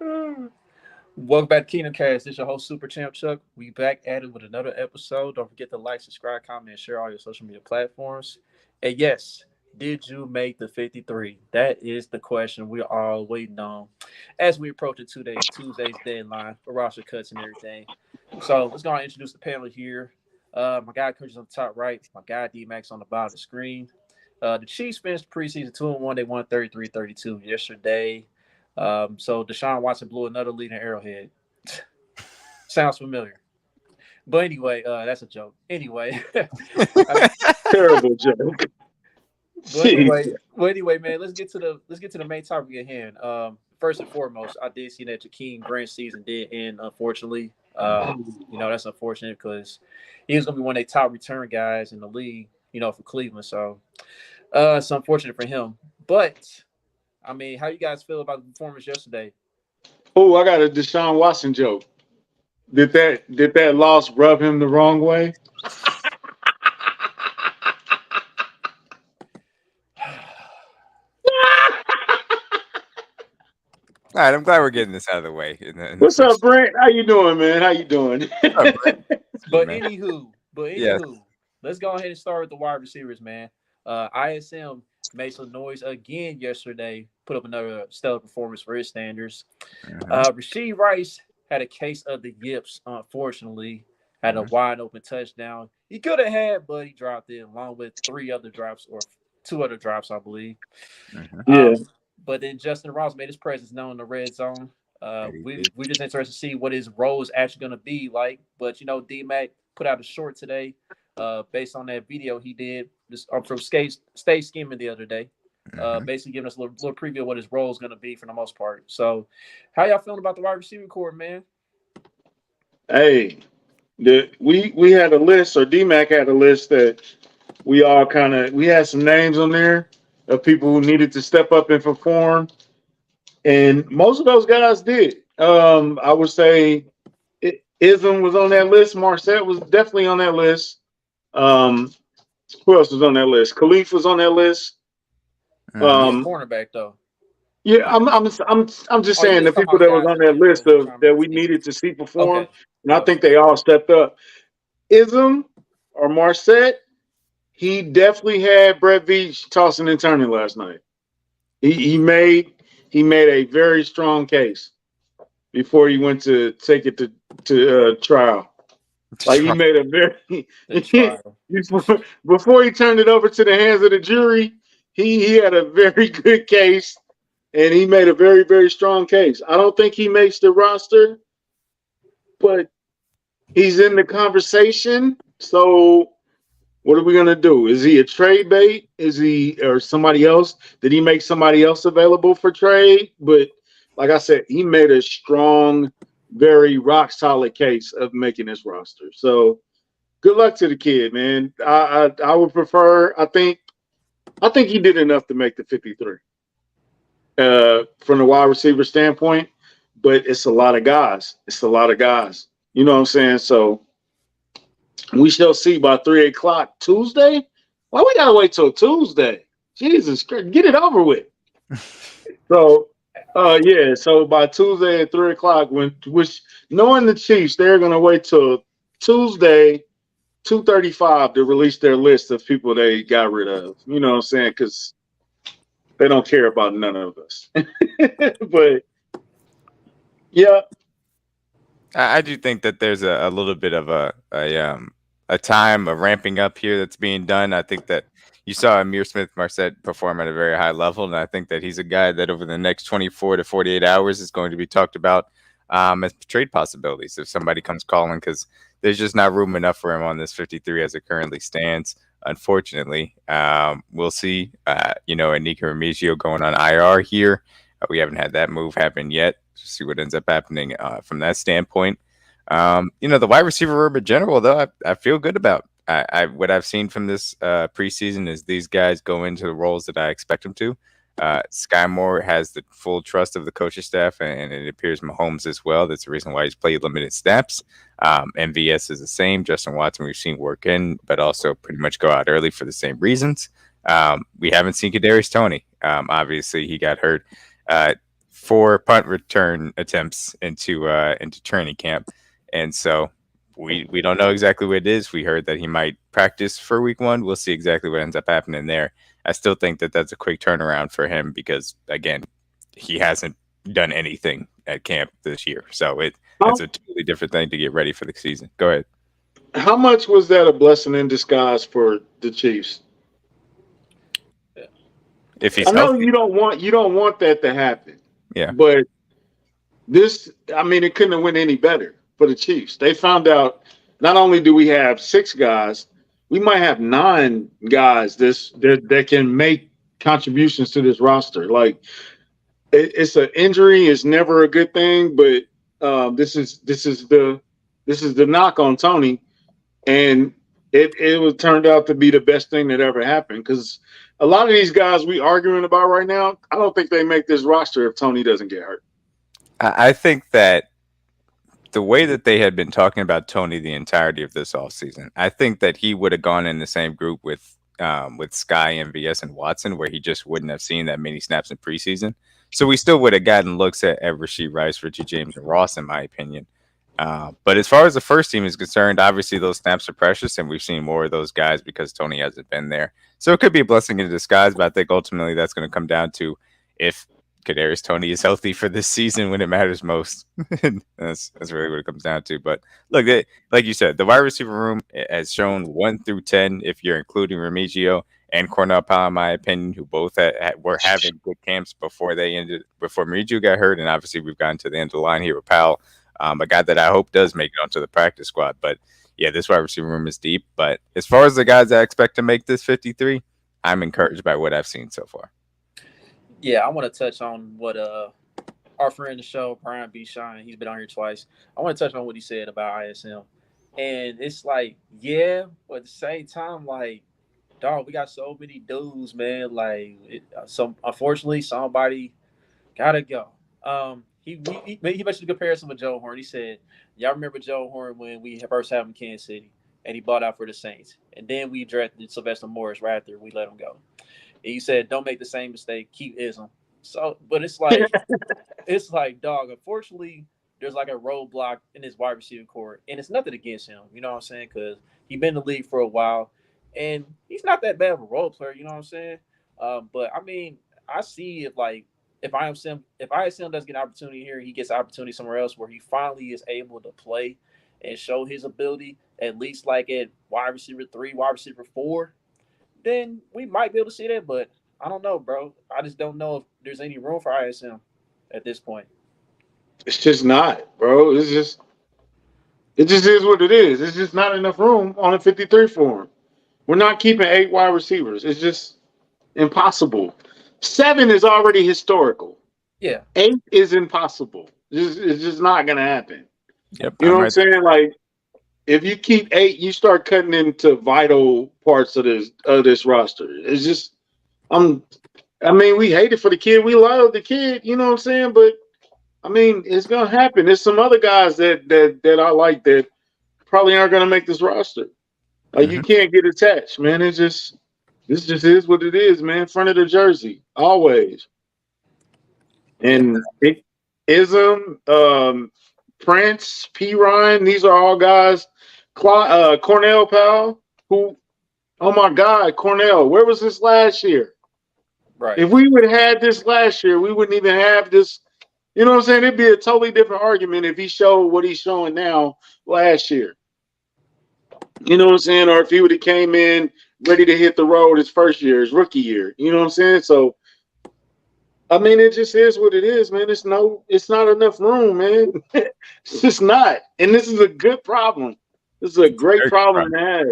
Welcome back to Kingdom Cast. This is your host, Super Champ Chuck. We back at it with another episode. Don't forget to like, subscribe, comment, and share all your social media platforms. And yes, did you make the 53? That is the question we're all waiting on as we approach the Tuesday's deadline for roster cuts and everything. So let's go and introduce the panel here. My guy Coach is on the top right. My guy D Max on the bottom of the screen. The Chiefs finished preseason 2-1. They won 33-32 yesterday. So Deshaun Watson blew another lead in Arrowhead. Sounds familiar. But anyway, that's a joke. Anyway, Terrible joke. anyway, man, let's get to the main topic at hand. First and foremost, I did see that Jakeem Grant's season did end, unfortunately. That's unfortunate because he was gonna be one of the top return guys in the league, for Cleveland. So it's unfortunate for him. But I mean, how you guys feel about the performance yesterday? Oh, I got a Deshaun Watson joke. Did that loss rub him the wrong way? All right, I'm glad we're getting this out of the way. What's up, Brent? How you doing, man? How you doing? But anywho, let's go ahead and start with the wide receivers, man. ISM made some noise again yesterday, put up another stellar performance for his standards. Rashee Rice had a case of the yips, unfortunately. Had a wide open touchdown. He could have had, but he dropped it along with three other drops or two other drops, I believe. Yeah. But then Justyn Ross made his presence known in the red zone. We just interested to see what his role is actually going to be like. But D-Mac put out a short today, based on that video he did from Stage Scheming the other day. Basically giving us a little preview of what his role is going to be for the most part. So, how y'all feeling about the wide receiver core, man? Hey, we had a list, or D-Mac had a list that we had some names on there of people who needed to step up and perform, and most of those guys did. I would say Ism was on that list. Marset was definitely on that list. Who else was on that list? Khalif was on that list. Cornerback though. Yeah, I'm just saying the people that was on that list that we needed to see perform, and I think they all stepped up. Ism or Marset, he definitely had Brett Veach tossing and turning last night. He made a very strong case before he went to take it to trial. Like he made a very before he turned it over to the hands of the jury. He had a very good case, and he made a very, very strong case. I don't think he makes the roster, but he's in the conversation. So what are we going to do? Is he a trade bait? Is he or somebody else? Did he make somebody else available for trade? But like I said, he made a strong, very rock solid case of making this roster. So good luck to the kid, man. I would prefer. I think he did enough to make the 53 from the wide receiver standpoint. But it's a lot of guys. You know what I'm saying? So we shall see by 3:00 Tuesday. Why we gotta wait till Tuesday? Jesus Christ, get it over with. So, so by Tuesday at 3:00, which knowing the Chiefs, they're gonna wait till Tuesday, 2:35 to release their list of people they got rid of. You know what I'm saying? Because they don't care about none of us. But yeah, I do think that there's a little bit of a time of ramping up here that's being done. I think that you saw Amir Smith-Marset perform at a very high level, and I think that he's a guy that over the next 24 to 48 hours is going to be talked about as trade possibilities if somebody comes calling, because there's just not room enough for him on this 53 as it currently stands. Unfortunately, we'll see. Anika Remigio going on IR here. We haven't had that move happen yet. Just see what ends up happening from that standpoint. The wide receiver room in general, though, I feel good about. What I've seen from this preseason is these guys go into the roles that I expect them to. Sky Moore has the full trust of the coaching staff, and it appears Mahomes as well. That's the reason why he's played limited snaps. MVS is the same. Justin Watson we've seen work in, but also pretty much go out early for the same reasons. We haven't seen Kadarius Toney. Obviously, he got hurt 4 punt return attempts into training camp, and so we don't know exactly what it is. We heard that he might practice for week 1. We'll see exactly what ends up happening there. I still think that that's a quick turnaround for him because again, he hasn't done anything at camp this year, so it's How, a totally different thing to get ready for the season. Go ahead. how much was that a blessing in disguise for the Chiefs? Yeah. If I he's know healthy, you don't want that to happen, yeah. but this, I mean, it couldn't have went any better for the Chiefs. They found out not only do we have 6 guys, we might have 9 guys that can make contributions to this roster. Like it's an injury is never a good thing, but this is the knock on Tony, and it was turned out to be the best thing that ever happened because a lot of these guys we arguing about right now, I don't think they make this roster if Tony doesn't get hurt. I think that the way that they had been talking about Tony the entirety of this offseason, I think that he would have gone in the same group with Sky, MVS, and Watson, where he just wouldn't have seen that many snaps in preseason. So we still would have gotten looks at Rashee Rice, Richie James, and Ross, in my opinion. But as far as the first team is concerned, obviously those snaps are precious, and we've seen more of those guys because Tony hasn't been there. So it could be a blessing in disguise, but I think ultimately that's going to come down to if Kadarius Tony is healthy for this season when it matters most. That's really what it comes down to. But look, like you said, the wide receiver room has shown 1 through 10, if you're including Remigio and Cornell Powell, in my opinion, who both were having good camps before Remigio got hurt, and obviously we've gotten to the end of the line here with Powell, a guy that I hope does make it onto the practice squad. But yeah, this wide receiver room is deep. But as far as the guys I expect to make this 53, I'm encouraged by what I've seen so far. Yeah, I want to touch on what our friend of the show, Brian B. Shine, he's been on here twice. I want to touch on what he said about ISM. And it's like, yeah, but at the same time, like, dog, we got so many dudes, man. Like, some unfortunately, somebody gotta go. He mentioned the comparison with Joe Horn. He said, "Y'all remember Joe Horn when we first had him in Kansas City, and he bought out for the Saints, and then we drafted Sylvester Morris right after we let him go." And you said, "Don't make the same mistake. Keep Ism." So, but it's like, dog. Unfortunately, there's like a roadblock in his wide receiver core, and it's nothing against him. You know what I'm saying? Because he's been in the league for a while, and he's not that bad of a role player. You know what I'm saying? But I mean, I see if ISM does get an opportunity here, he gets an opportunity somewhere else where he finally is able to play and show his ability, at least like at wide receiver 3, wide receiver 4, then we might be able to see that. But I don't know, bro. I just don't know if there's any room for ISM at this point. It's just not, bro. It just is what it is. It's just not enough room on a 53 for him. We're not keeping 8 wide receivers. It's just impossible. 7 is already historical. Yeah, 8 is impossible. It's just not gonna happen. Yep, You know I'm what I'm right there. saying? Like if you keep 8, you start cutting into vital parts of this roster. It's just I mean, we hate it for the kid. We love the kid, you know what I'm saying? But I mean, it's gonna happen. There's some other guys that I like that probably aren't gonna make this roster. Like you Hmm. can't get attached, man. This just is what it is, man. Front of the jersey, always. Yeah, And Ism, Prince, P. Ryan, these are all guys. Cornell Powell, who, oh my God, Cornell, where was this last year? right. If we would have had this last year, we wouldn't even have this. You know what I'm saying? It'd be a totally different argument if he showed what he's showing now last year. You know what I'm saying? Or if he would have came in ready to hit the road his first year, his rookie year. You know what I'm saying? So I mean, it just is what it is, man. It's not enough room, man. It's just not. And this is a good problem. This is a it's a great very good problem problem. to have.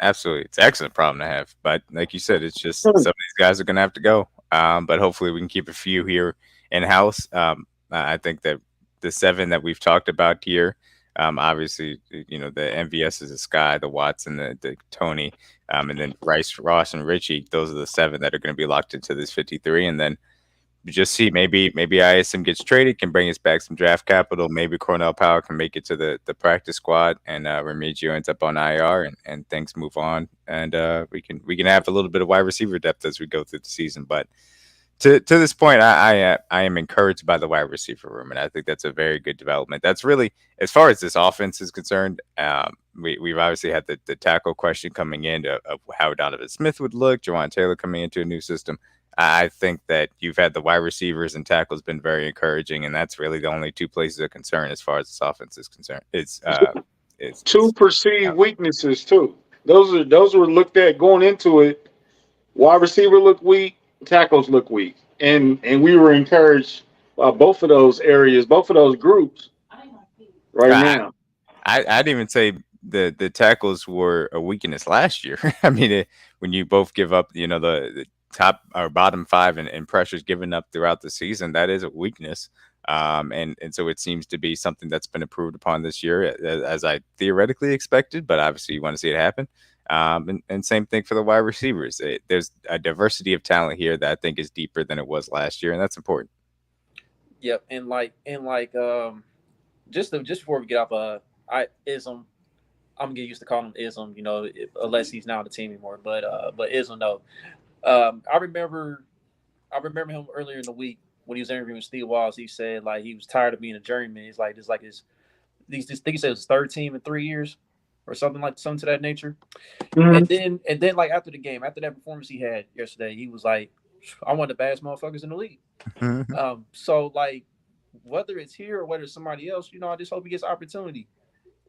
Absolutely, it's an excellent problem to have. But like you said, it's just some of these guys are going to have to go. But hopefully, we can keep a few here in house. I think that the 7 that we've talked about here, obviously, the MVS is the Sky, the Watson, the Tony, and then Rice, Ross, and Richie. Those are the 7 that are going to be locked into this 53, and then just see maybe ISM gets traded, can bring us back some draft capital. Maybe Cornell Powell can make it to the practice squad, and Remigio ends up on IR, and things move on, and we can have a little bit of wide receiver depth as we go through the season. But to this point, I am encouraged by the wide receiver room, and I think that's a very good development. That's really, as far as this offense is concerned. We've obviously had the tackle question coming in of how Donovan Smith would look, Jawan Taylor coming into a new system. I think that you've had the wide receivers and tackles been very encouraging, and that's really the only two places of concern as far as this offense is concerned. Two It's perceived weaknesses too. Those were looked at going into it. Wide receiver look weak, tackles look weak, and we were encouraged by both of those areas, both of those groups right I, now. I'd even say the tackles were a weakness last year. I mean, when you both give up, the top or bottom five and pressures given up throughout the season, that is a weakness. And so it seems to be something that's been improved upon this year, as I theoretically expected, but obviously you want to see it happen. And same thing for the wide receivers. There's a diversity of talent here that I think is deeper than it was last year, and that's important. Yep, just before we get off, I ism. I'm gonna get used to calling him ism, unless he's not on the team anymore. But ism though. I remember him earlier in the week when he was interviewing Steve Walls. He said like he was tired of being a journeyman. He's like these think he said it was third team in 3 years or something to that nature. Mhm. And then like after the game, after that performance he had yesterday, he was like, "I want the baddest motherfuckers in the league." So like whether it's here or whether it's somebody else, I just hope he gets opportunity.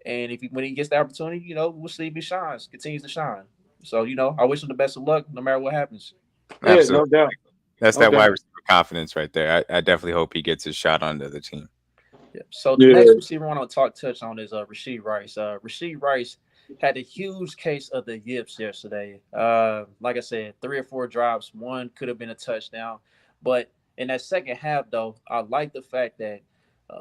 And when he gets the opportunity, we'll see if he continues to shine. So I wish him the best of luck, no matter what happens. Yeah, Absolutely. no doubt, That's no that wide doubt. receiver confidence right there. I definitely hope he gets his shot onto the team. Yeah. So the Yeah, next receiver I want to touch on is Rashee Rice. Rashee Rice had a huge case of the yips yesterday. Like I said, 3 or 4 drops. One could have been a touchdown, but in that second half, though, I like the fact that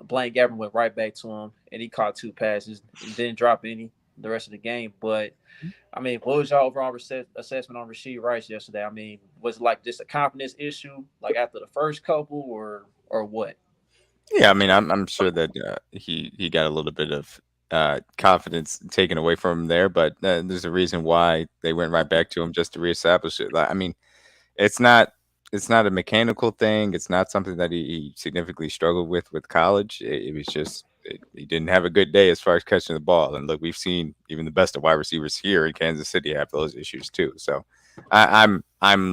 Blaine Gabbert went right back to him and he caught 2 passes and didn't drop any the rest of the game. But I mean, what was your overall assessment on Rashee Rice yesterday? I mean, was it like just a confidence issue, like after the first couple, or what? Yeah, I mean, I'm sure that he got a little bit of confidence taken away from him there, but there's a reason why they went right back to him just to reestablish it. I mean, it's not it's not a mechanical thing. It's not something that he significantly struggled with college. It was just he didn't have a good day as far as catching the ball. And look, we've seen even the best of wide receivers here in Kansas City have those issues too. So I'm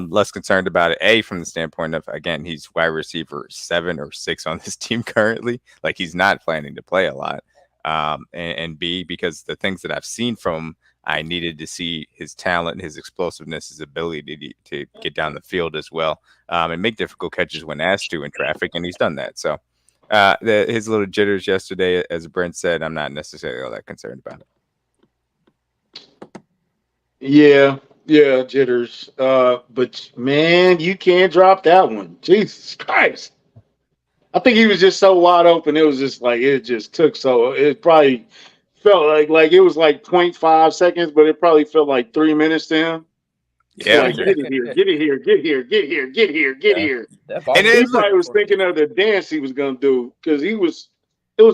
less concerned about it. A, from the standpoint of, again, he's wide receiver 7 or 6 on this team currently. Like, he's not planning to play a lot. And B, because the things that I've seen from him, I needed to see his talent, his explosiveness, his ability to get down the field as well, and make difficult catches when asked to in traffic, and he's done that. So his little jitters yesterday, as Brent said, I'm not necessarily all that concerned about it. yeah, yeah, jitters. But man, you can't drop that one. Jesus Christ. I think he was just so wide open. It was just like it just took so it probably felt like it was like 0.5 seconds, but it probably felt like 3 minutes to him. It's Yeah, like get it here, get it here, get here, get here, get here, get Yeah, here. that ball and was He it, in the look, probably air was for a thinking minute. of the dance he was gonna do because it was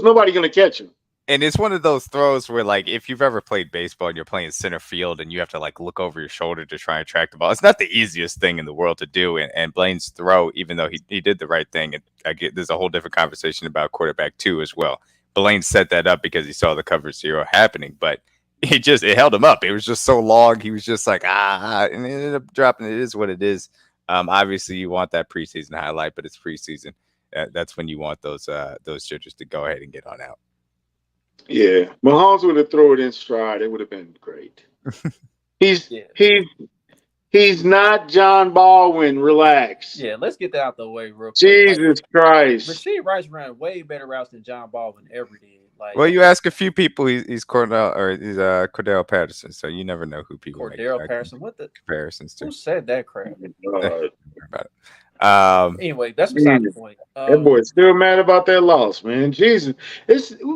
nobody gonna catch him. and it's one of those throws where, like, if you've ever played baseball and you're playing center field and you have to like look over your shoulder to try and track the ball, it's not the easiest thing in the world to do. And Blaine's throw, even though he did the right thing, and I get there's a whole different conversation about quarterback 2 as well. Blaine set that up because he saw the cover 0 happening, but it held him up. It was just so long. He was just like and it ended up dropping. It is what it is. Obviously, you want that preseason highlight, but it's preseason. That's when you want those jitters to go ahead and get on out. Yeah, Mahomes would have thrown it in stride. It would have been great. He's Yeah, he's he's not John Baldwin. Relax. yeah. Let's get that out the way real quick. Like Jesus Christ. Rasheed Rice ran way better routes than John Baldwin ever did. Well, Like you ask a few people, he's Cordell Patterson, so you never know who people make Cordero Patterson. What the? comparisons to. Who said that crap? Don't Uh, worry about it. Um, Anyway, that's beside the point. that boy's still mad about that loss, man. Jesus,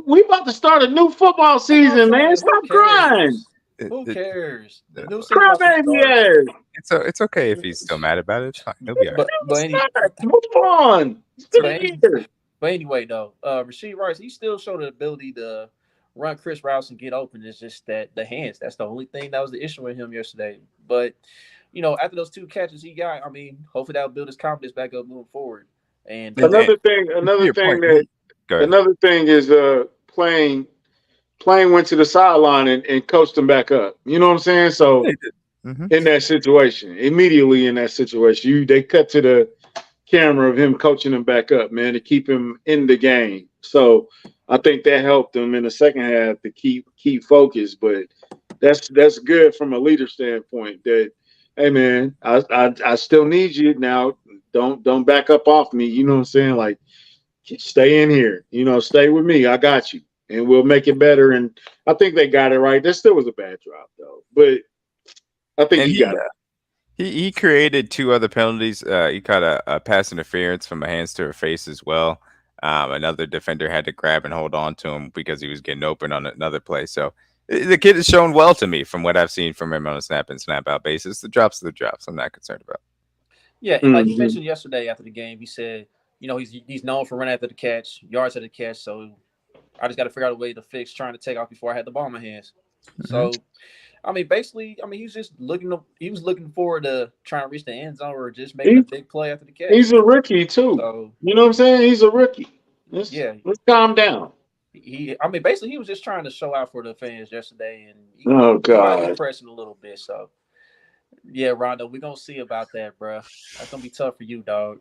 we about to start a new football That's what I'm season, man. saying. Who Stop crying, cares? it, Who it, cares? The new season about to crybaby start. ass. it's okay if he's still mad about it. It's fine. He'll be all right. Start. Move on. Still But here. but anyway, though, Rasheed Rice, he still showed the ability to run Chris routes and get open. It's just that the hands. That's the only thing that was the issue with him yesterday. But after those 2 catches he got, I mean, hopefully that'll build his confidence back up moving forward. And And to your point, go ahead. another thing is playing went to the sideline and coached him back up. You know what I'm saying? So Mm-hmm. in that situation, immediately in that situation, they cut to the camera of him coaching him back up, man, to keep him in the game. So I think that helped him in the second half to keep focus. But that's good from a leader standpoint. That hey, man, I still need you now. Don't back up off me. You know what I'm saying? Like stay in here. Stay with me. I got you, and we'll make it better. And I think they got it right. There still was a bad drop though, but I think he got it. He created 2 other penalties. He caught a pass interference from a hands to her face as well. Another defender had to grab and hold on to him because he was getting open on another play. So the kid has shown well to me from what I've seen from him on a snap and snap out basis. The drops are the drops. I'm not concerned about. Yeah, and like you mentioned yesterday after the game, he said, he's known for running after the catch, yards at the catch. So I just got to figure out a way to fix trying to take off before I had the ball in my hands. So. I mean, basically, he's just he was looking forward to trying to reach the end zone or just making a big play after the catch. He's a rookie too. So, you know what I'm saying? He's a rookie. Let's calm down. Basically, he was just trying to show out for the fans yesterday, and he might be pressing a little bit. So, yeah, Rondo, we're gonna see about that, bro. That's gonna be tough for you, dog.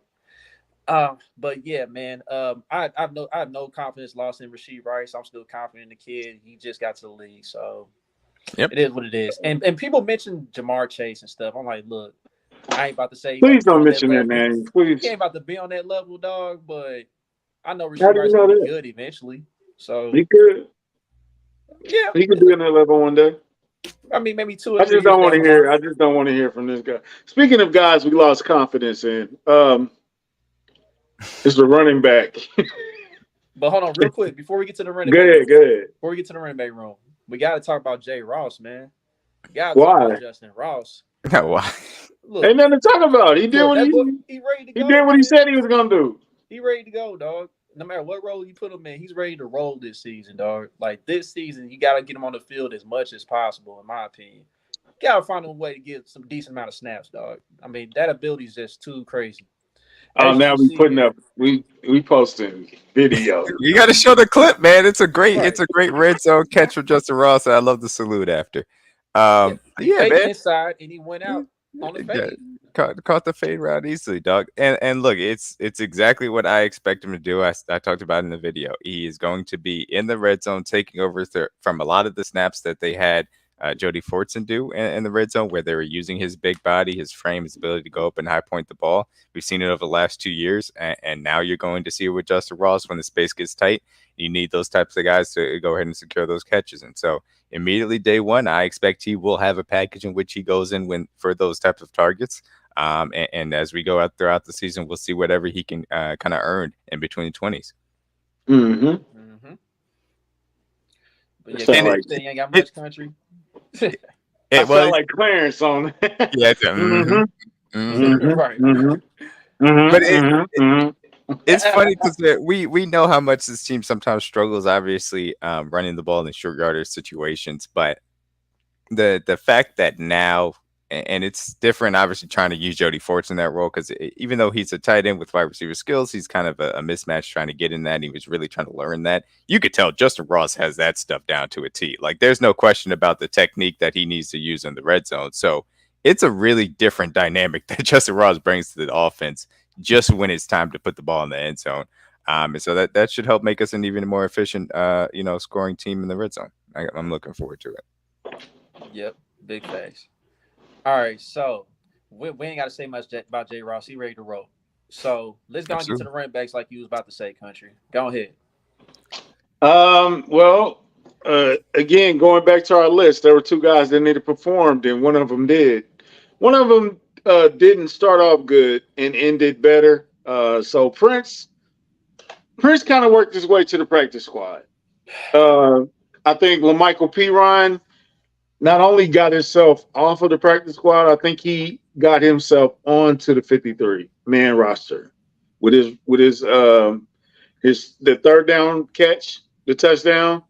But yeah, man. I have no confidence lost in Rashee Rice. I'm still confident in the kid. He just got to the league, so. Yep. It is what it is. And people mention Jamar Chase and stuff. I'm like, look, I ain't about to say. Please don't mention that name. Please. He ain't about to be on that level, dog. But I know Rashee Rice will be good eventually. So he could. Yeah, he could be on that level one day. I mean, maybe 2 I just don't want to hear. I just don't want to hear from this guy. Speaking of guys we lost confidence in, it's the running back. But hold on, real quick, before we get to the running back. Go ahead. Before we get to the running back room, we got to talk about Jay Ross, man. Why? Talk about Justyn Ross. Why? Look, ain't nothing to talk about. He did what he ready to go. He did what he said he was gonna do. He ready to go, dog. No matter what role you put him in, he's ready to roll this season, dog. Like this season, you got to get him on the field as much as possible, in my opinion. Got to find a way to get some decent amount of snaps, dog. I mean, that ability is just too crazy. Oh, now we putting up, we posting video. You got to show the clip, man. It's a great red zone catch from Justyn Ross. I love the salute after. Man. Inside and he went out on the fade. Caught the fade route easily, dog. And look, it's exactly what I expect him to do. I talked about in the video. He is going to be in the red zone, taking over from a lot of the snaps that they had Jody Fortson do in the red zone, where they were using his big body, his frame, his ability to go up and high point the ball. We've seen it over the last 2 years, and now you're going to see it with Justyn Ross when the space gets tight. You need those types of guys to go ahead and secure those catches. And so immediately day one, I expect he will have a package in which he goes in for those types of targets. And as we go out throughout the season, we'll see whatever he can kind of earn in between the 20s. But yeah, you ain't got much country. I felt like Clarence on that. Yeah, right. But it's funny because we know how much this team sometimes struggles, obviously, running the ball in short yardage situations. But the fact that now, and it's different, obviously, trying to use Jody Fortson in that role, because even though he's a tight end with wide receiver skills, he's kind of a mismatch trying to get in that. And he was really trying to learn that. You could tell Justyn Ross has that stuff down to a T. Like, there's no question about the technique that he needs to use in the red zone. So it's a really different dynamic that Justyn Ross brings to the offense just when it's time to put the ball in the end zone. And so that should help make us an even more efficient, scoring team in the red zone. I'm looking forward to it. Yep, big facts. All right, so we ain't got to say much about Jay Ross. He ready to roll. So let's go and get to the running backs like you was about to say, Country. Go ahead. Again, going back to our list, there were 2 guys that needed performed, and one of them did. One of them didn't start off good and ended better. So Prince kind of worked his way to the practice squad. I think LaMical Perine not only got himself off of the practice squad, I think he got himself onto the 53-man roster with the third down catch, the touchdown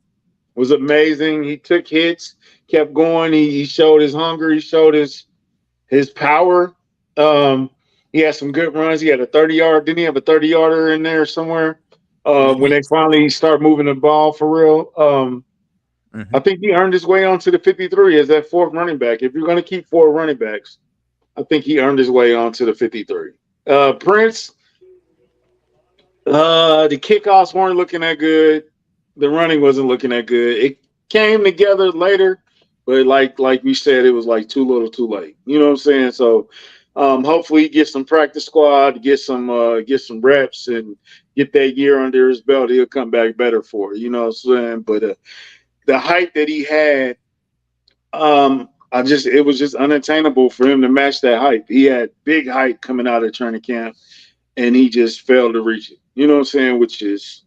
was amazing. He took hits, kept going. He showed his hunger. He showed his his power. Um, he had some good runs. He had a 30-yard. Didn't he have a 30-yarder in there somewhere? When they finally start moving the ball for real. I Mhm. think he earned his way onto the 53 as that fourth running back. If you're going to keep four running backs, I think he earned his way onto the 53. Prince, the kickoffs weren't looking that good. The running wasn't looking that good. It came together later, but like we said, it was like too little, too late. You know what I'm saying? So hopefully he gets some practice squad, get some reps, and get that year under his belt. He'll come back better for it. You know what I'm saying? But the height that he had, it was just unattainable for him to match that height. He had big height coming out of training camp, and he just failed to reach it. You know what I'm saying? Which is,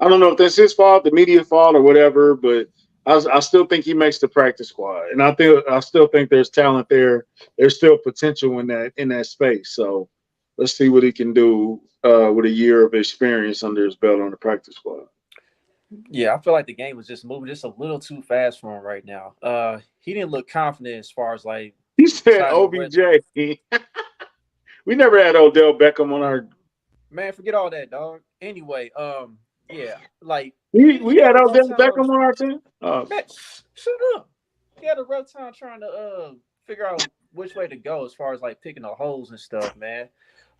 I don't know if that's his fault, the media fault, or whatever, but I still think he makes the practice squad, and I still think there's talent there. There's still potential in that space. So let's see what he can do with a year of experience under his belt on the practice squad. Yeah, I feel like the game was just moving just a little too fast for him right now. He didn't look confident as far as like He said deciding what. OBJ. We never had Odell Beckham on our. Man, forget all that, dog. Anyway, yeah, like We he had had a rough Odell time. Beckham on our team. Man, shut up. He had a rough time trying to figure out which way to go as far as like picking the holes and stuff, man.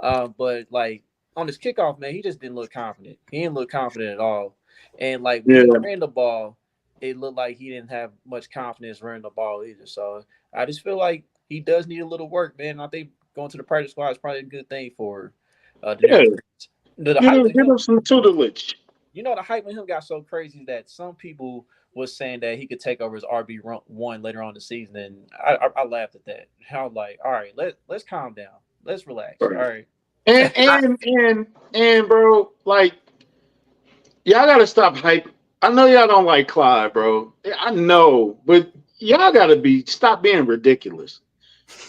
But like on his kickoff, man, he just didn't look confident. He didn't look confident at all. And like when he Yeah, ran the ball, it looked like he didn't have much confidence running the ball either. So I just feel like he does need a little work, man. I think going to the practice squad is probably a good thing for the yeah. next. The hype with Give him, him some tutelage. the hype with him got so crazy that some people was saying that he could take over as RB1 later on the season, and I laughed at that. I was like, all right, let's calm down, let's relax. All Right. right, And bro, like y'all gotta stop hype. I know y'all don't like Clyde, bro. I know, but y'all gotta stop being ridiculous.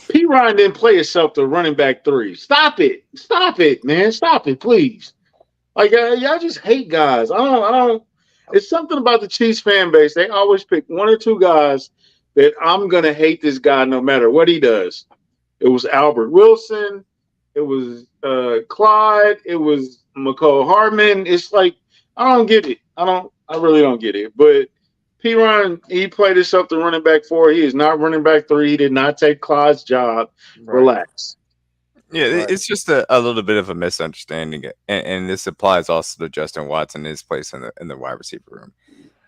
P. Ryan didn't play himself to running back three. Stop it, man. Stop it, please. Like y'all just hate guys. I don't. It's something about the Chiefs fan base. They always pick one or two guys that I'm gonna hate this guy no matter what he does. It was Albert Wilson. It was Clyde. It was McCole Hardman. It's like I don't get it. I don't. I really don't get it. But P. Ryan, he played himself to running back four. He is not running back three. He did not take Clyde's job. right, Relax. Yeah, right, it's just a little bit of a misunderstanding, and this applies also to Justin Watson, his place in the wide receiver room.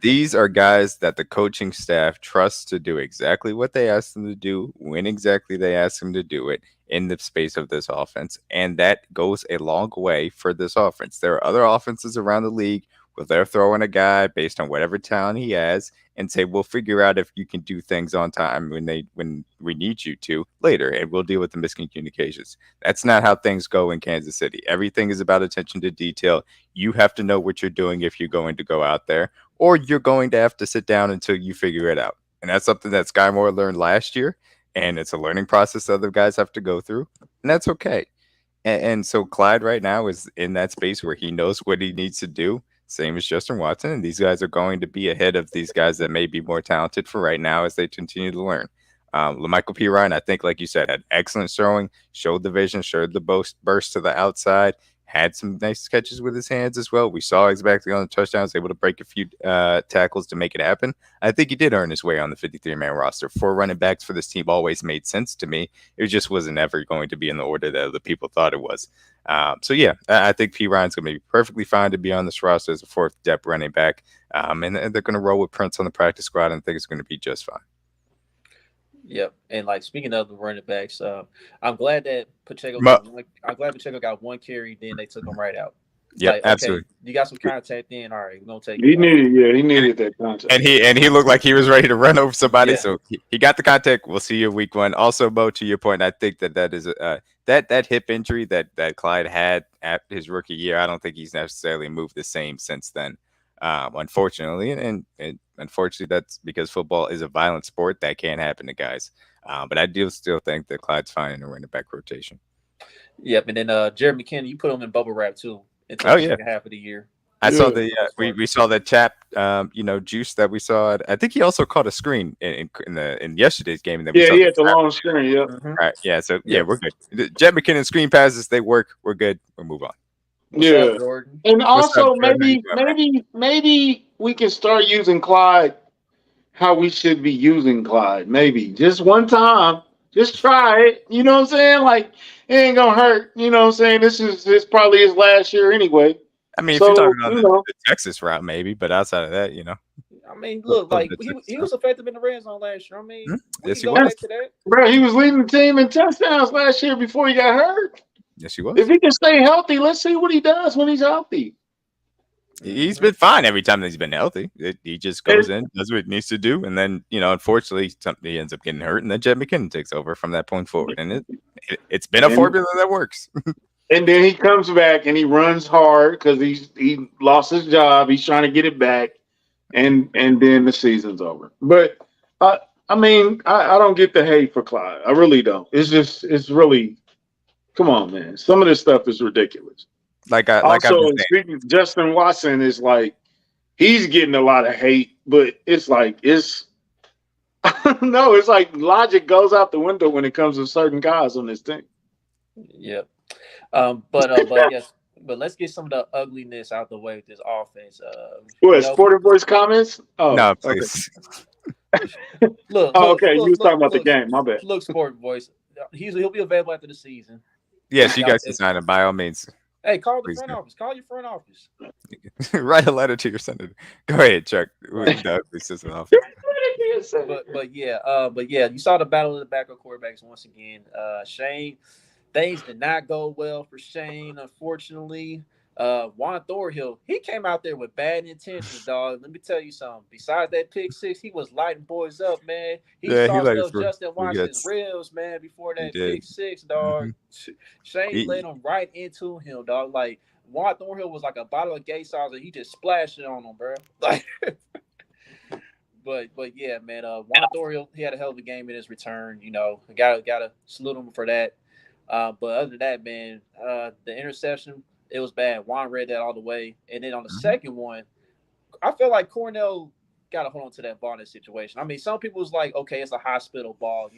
These are guys that the coaching staff trusts to do exactly what they ask them to do, when exactly they ask them to do it in the space of this offense. And that goes a long way for this offense. There are other offenses around the league where they're throwing a guy based on whatever talent he has and say, we'll figure out if you can do things on time when we need you to later, and we'll deal with the miscommunications. That's not how things go in Kansas City. Everything is about attention to detail. You have to know what you're doing if you're going to go out there, or you're going to have to sit down until you figure it out. And that's something that Sky Moore learned last year, and it's a learning process other guys have to go through, and that's okay. And so Clyde right now is in that space where he knows what he needs to do, same as Justyn Watson, and these guys are going to be ahead of these guys that may be more talented for right now as they continue to learn. LaMical Perine, I think, like you said, had excellent throwing, showed the vision, showed the burst to the outside, had some nice catches with his hands as well. We saw exactly on the touchdowns, able to break a few tackles to make it happen. I think he did earn his way on the 53-man roster. Four running backs for this team always made sense to me. It just wasn't ever going to be in the order that the people thought it was. So, yeah, I think P. Ryan's going to be perfectly fine to be on this roster as a fourth depth running back. And they're going to roll with Prince on the practice squad, and I think it's going to be just fine. yep. And like speaking of the running backs, I'm glad that Pacheco Mu- got one. I'm glad Pacheco got one carry, then they took him right out. Yep, Like, okay, absolutely. you got some contact, then all right, we're gonna take He you out. needed, he needed that contact. And he looked like he was ready to run over somebody. Yeah, So he got the contact. We'll see you week one. Also, Bo, to your point, I think that is that hip injury that Clyde had at his rookie year. I don't think he's necessarily moved the same since then. Unfortunately, and unfortunately, that's because football is a violent sport that can happen to guys. But I do still think that Clyde's fine in a running back rotation. yep. And then Jared McKinney, you put him in bubble wrap too until Oh the yeah, second half of the year. I saw Yeah. the we saw that chap Juice that we saw. I think he also caught a screen in yesterday's game, and then we Yeah, saw he the had the trap. long screen. Yep. Right, yeah, so yeah, Yep. we're good. The Jet McKinnon screen passes, they work. We're good. We'll move on. What's up, Yeah. Jordan? And What's up, also Jordan? How you doing, man? maybe we can start using Clyde how we should be using Clyde. Maybe just one time. Just try it. You know what I'm saying? Like it ain't gonna hurt. You know what I'm saying? This probably his last year anyway. I mean, if you're So, talking on the Texas route, maybe, but outside of that, I mean, look, love like the he Texas route. was effective in the red zone last year. I mean, Hmm? we Yes, can he go was. back to that. bro, he was leading the team in touchdowns last year before he got hurt. Yes, he If was. he can stay healthy, let's see what he does when he's healthy. He's been fine every time that he's been healthy. He just And, goes in, does what he needs to do, and then unfortunately, he ends up getting hurt, and then Jet McKinnon takes over from that point forward, and it's been a and formula that works. and then he comes back and he runs hard because he lost his job. He's trying to get it back, and then the season's over. But I mean, I don't get the hate for Clyde. I really don't. It's really come on, man. Some of this stuff is ridiculous. like I've been Also, saying. speaking, Justyn Watson is like he's getting a lot of hate, but it's like it's no, it's like logic goes out the window when it comes to certain guys on this team. Yep. But yes, but let's get some of the ugliness out the way with this offense. What Sporting Voice comments? Oh, No, okay. please. Look, Oh, look, okay. You look, was talking look, about the look, game. My bad. look, Sport Voice. He'll be available after the season. Yes, you Y'all- guys can sign him by all means. Hey, call the Please front do. office. Call your front office. Write a letter to your senator. Go ahead, Chuck. The ugly system office. But yeah, you saw the battle of the backup quarterbacks once again. Shane, things did not go well for Shane, unfortunately. Juan Thornhill, he came out there with bad intentions, dog. Let me tell you something. Besides that pick six, he was lighting boys up, man. He Yeah, he saw let it stuff for Justin Watson's hits. ribs, man, before He that did. pick six, dog. Shane He- laid him right into him, dog. Like Juan Thornhill was like a bottle of gay sauce, and he just splashed it on him, bro. Like. But yeah, man. Juan Thornhill, he had a hell of a game in his return. Gotta salute him for that. But other than that, man, the interception, it was bad. Juan read that all the way, and then on the second one, I felt like Cornell got to hold on to that ball in this situation. I mean, some people was like, okay, it's a hospital ball.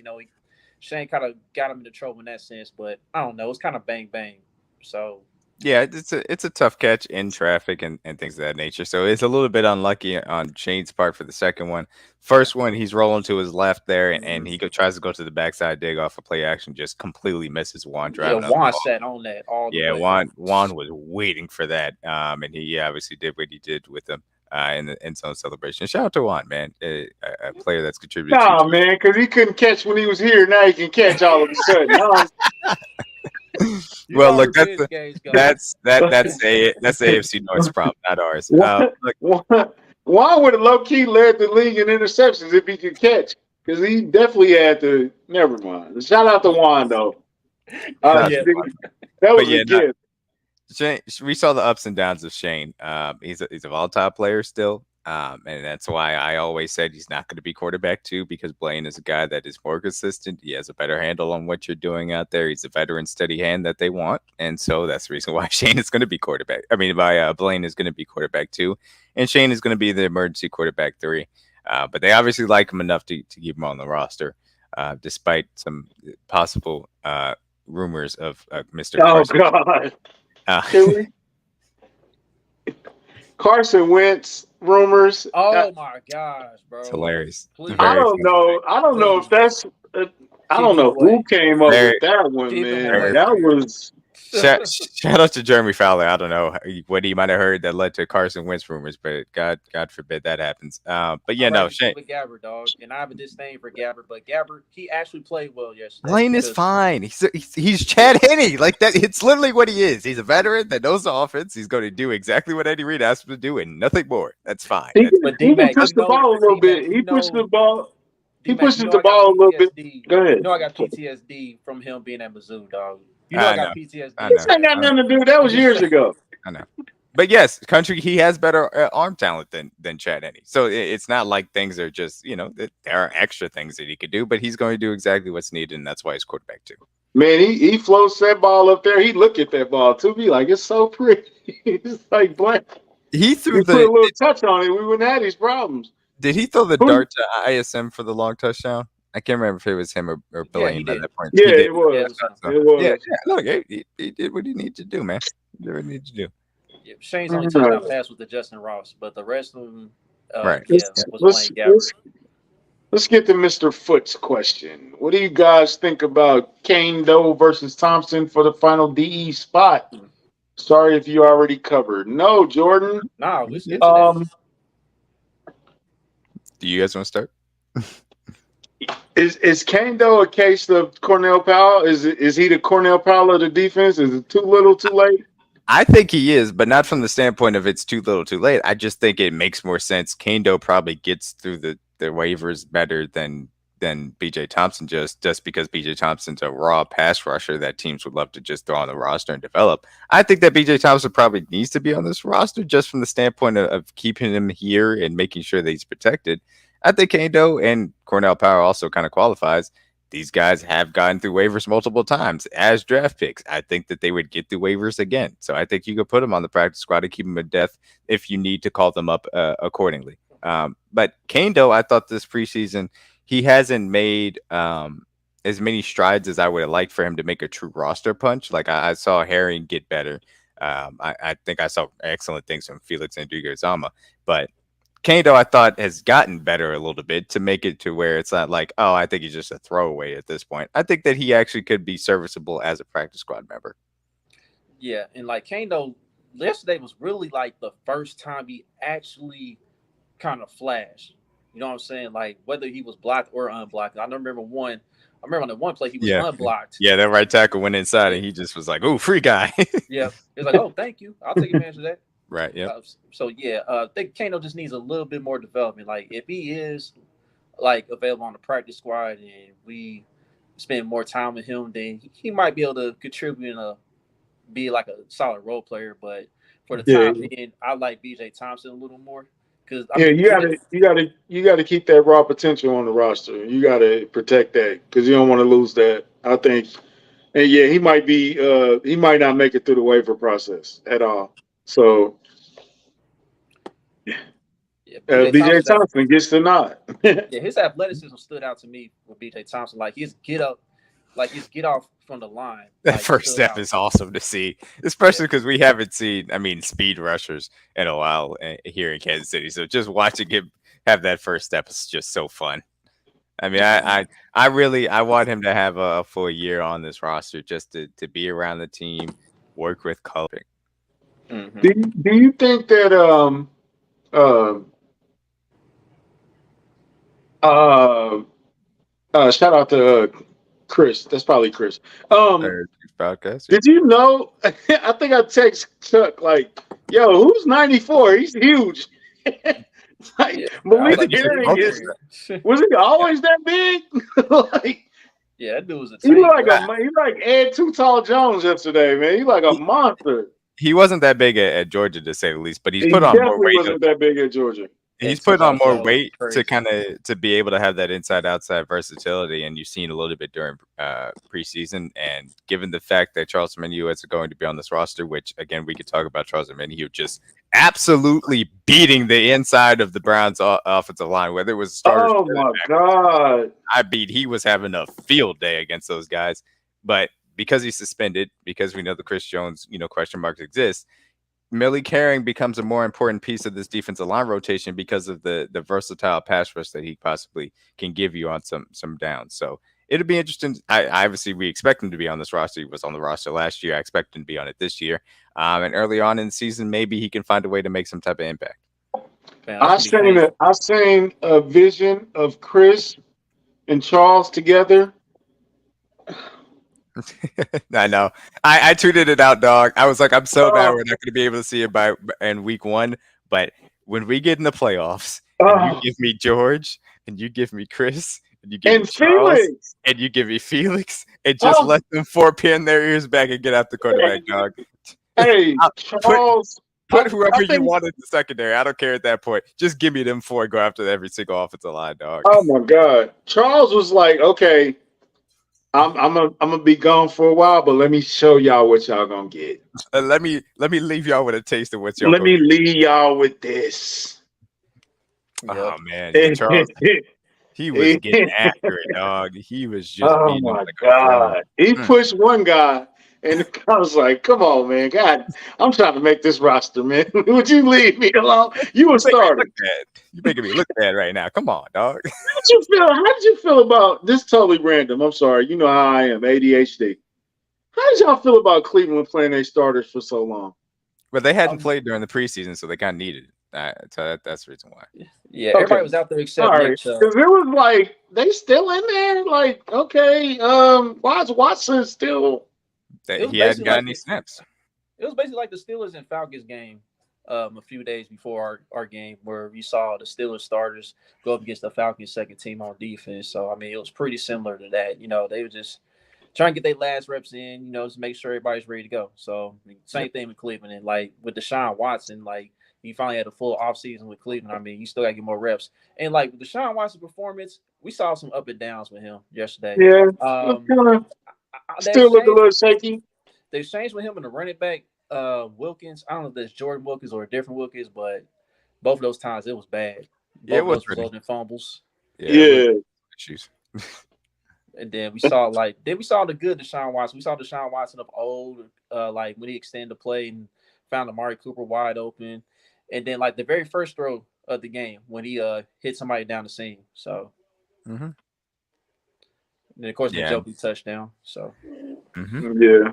Shane kind of got him into trouble in that sense, but I don't know. It's kind of bang bang. So Yeah, it's a tough catch in traffic and things of that nature. So it's a little bit unlucky on Shane's part for the second one. First one, he's rolling to his left there, and he tries to go to the backside dig off a play action, just completely misses Juan driving. Juan sat on that all the way. Juan was waiting for that, and he obviously did what he did with them in the end zone celebration. Shout out to Juan, man, a player that's contributed. Nah, man, because he couldn't catch when he was here. Now he can catch all of a sudden. Well, look, that's the AFC North's problem, not ours. Juan would have low key led the league in interceptions if he could catch, because he definitely had to. Never mind. Shout out to Juan though. That was a gift. Shane, we saw the ups and downs of Shane. He's a volatile player still. And that's why I always said he's not going to be quarterback 2, because Blaine is a guy that is more consistent. He has a better handle on what you're doing out there. He's a veteran, steady hand that they want. And so that's the reason why Shane is going to be quarterback. I mean, Blaine is going to be quarterback 2, and Shane is going to be the emergency quarterback 3. But they obviously like him enough to keep him on the roster, despite some possible rumors of Mr. Carson. God. Carson Wentz rumors. Oh my gosh, bro! It's hilarious. I don't know if that's. I don't know who came up with that one, man. That was. Shout out to Jeremy Fowler. I don't know what he might have heard that led to Carson Wentz rumors, but God forbid that happens. But yeah, no, Shane. With Gabbert, dog, and I have a disdain for Gabbert, but Gabbert, he actually played well yesterday. Blaine is fine. He's Chad Henne, like that. It's literally what he is. He's a veteran that knows the offense. He's going to do exactly what Eddie Reed asked him to do, and nothing more. That's fine. He pushed the ball a little bit. He pushed the ball. He pushes the ball a little bit. Go ahead. I got PTSD from him being at Mizzou, dog. I got PTSD. This ain't got nothing to do. That was years ago. I know. But yes, country, he has better arm talent than Chad Henne. So it's not like things are just, there are extra things that he could do, but he's going to do exactly what's needed, and that's why he's quarterback 2. Man, he floats that ball up there. He look at that ball too. Be like, it's so pretty. It's like black. He threw You put a the. little touch on it, we wouldn't have these problems. Did he throw the Who? dart to ISM for the long touchdown? I can't remember if it was him or Yeah, he Billane by did. that point. Yeah, He did. it Yeah, it was. was him. So, It yeah, was. yeah. Look, he did what he needed to do, man. He did what he needed to do. Yeah, Shane's only All touchdown right. pass was to Justyn Ross, but the rest of them, Right. yeah, Yeah. was Let's Blaine Gabbert. let's get to Mr. Foot's question. What do you guys think about Kane Doe versus Thompson for the final DE spot? Sorry if you already covered. No, Jordan. Nah, let's get to that. Um, Do you guys want to start? is Kane Doe a case of Cornell Powell? Is he the Cornell Powell of the defense? Is it too little, too late? I think he is, but not from the standpoint of it's too little, too late. I just think it makes more sense. Kane-Do probably gets through the waivers better than BJ Thompson just because BJ Thompson's a raw pass rusher that teams would love to just throw on the roster and develop. I think that BJ Thompson probably needs to be on this roster just from the standpoint of keeping him here and making sure that he's protected. I think Kane-Do and Cornell Power also kind of qualifies. These guys have gotten through waivers multiple times as draft picks. I think that they would get through waivers again. So I think you could put them on the practice squad and keep them at depth if you need to call them up accordingly. But Kane-Do, I thought this preseason, he hasn't made as many strides as I would have liked for him to make a true roster punch. Like I saw Herring get better. I think I saw excellent things from Felix Andriguez-Zama. But Kane-Do, I thought, has gotten better a little bit to make it to where it's not like, oh, I think he's just a throwaway at this point. I think that he actually could be serviceable as a practice squad member. Yeah, and like Kane-Do, yesterday was really like the first time he actually kind of flashed. You know what I'm saying? Like whether he was blocked or unblocked. I remember on the one play he was unblocked. Yeah, that right tackle went inside and he just was like, "Oh, free guy." Yeah, he was like, "Oh, thank you. I'll take advantage of that." Right. Yeah. So yeah, I think Kano just needs a little bit more development. Like if he is like available on the practice squad and we spend more time with him, then he might be able to contribute and be like a solid role player. But for the time being, I like BJ Thompson a little more because you gotta keep that raw potential on the roster. You gotta protect that because you don't want to lose that. I think, and yeah, he might not make it through the waiver process at all. So. Yeah, BJ Thompson gets the nod. Yeah, his athleticism stood out to me with BJ Thompson. Like his get off from the line. That first step is awesome to see, especially because we haven't seen, speed rushers in a while here in Kansas City. So just watching him have that first step is just so fun. I want him to have a full year on this roster just to be around the team, work with color. Mm-hmm. Do you think that shout out to Chris. That's probably Chris. Podcast. Did you know? I think I text Chuck like, "Yo, who's 94? He's huge." Malik Herring was he always that big? Yeah, that dude was a tank. He like Ed Too Tall Jones yesterday, man. He like a monster. He wasn't that big at Georgia, to say the least, but he's put on more weight. He wasn't that big at Georgia. He's put on more weight to be able to have that inside-outside versatility, and you've seen a little bit during preseason. And given the fact that Charles Omenihu is going to be on this roster, which again we could talk about Charles Omenihu just absolutely beating the inside of the Browns offensive line, whether it was starters. Oh my God! He was having a field day against those guys, but because he's suspended, because we know the Chris Jones, question marks exist, Malik Herring becomes a more important piece of this defensive line rotation because of the versatile pass rush that he possibly can give you on some downs. So it'll be interesting. Obviously, we expect him to be on this roster. He was on the roster last year. I expect him to be on it this year. And early on in the season, maybe he can find a way to make some type of impact. I seen a vision of Chris and Charles together. I know. I tweeted it out, dog. I was like, I'm so mad we're not going to be able to see it in week 1. But when we get in the playoffs, and you give me George, and you give me Chris, and you give me Charles, Felix, and you give me Felix, and just let them 4 pin their ears back and get out the quarterback, dog. Hey, Charles. Put whoever you want in the secondary. I don't care at that point. Just give me them 4 and go after every single offensive line, dog. Oh, my God. Charles was like, okay, I'm gonna be gone for a while, but let me show y'all what y'all gonna get. Let me leave y'all with a taste of what y'all Let gonna me get. leave y'all with this. Oh Yep. man, yeah, Charles. He was getting after it, dog. He was just Oh beating him my like a pro. God. He Mm. pushed one guy, and I was like, come on, man. God, I'm trying to make this roster, man. Would you leave me alone? You a You making me starter. look bad. You making me look bad right now. Come on, dog. How did you feel about this? Totally random. I'm sorry. You know how I am, ADHD. How did y'all feel about Cleveland playing their starters for so long? But they hadn't Um, played during the preseason, so they kind of needed it. So that's the reason why. yeah, Okay. everybody was out there All except Nick right. Chubb. Because it was like they still in there. Like, okay, why is Watson still? It was He hadn't basically got like any the snaps. it was basically like the Steelers and Falcons game a few days before our game where we saw the Steelers starters go up against the Falcons second team on defense. So I mean it was pretty similar to that. They were just trying to get their last reps in, just make sure everybody's ready to go. So Yep. same thing with Cleveland. And like with Deshaun Watson, like he finally had a full offseason with Cleveland. I mean, you still gotta get more reps. And like with Deshaun Watson's performance, we saw some up and downs with him yesterday. Yeah, Um kind of they still look a exchanged little shaky. they exchanged with him and the running back, Wilkins. I don't know if that's Jordan Wilkins or a different Wilkins, but both of those times it was bad. Yeah, Both it of was those pretty. resulted in fumbles. Yeah, it was Yeah, issues. And then we saw the good Deshaun Watson. We saw Deshaun Watson of old, like when he extended the play and found Amari Cooper wide open. And then like the very first throw of the game when he hit somebody down the seam. So Hmm. and then of course Yeah. Njoku touchdown. So Hmm. yeah.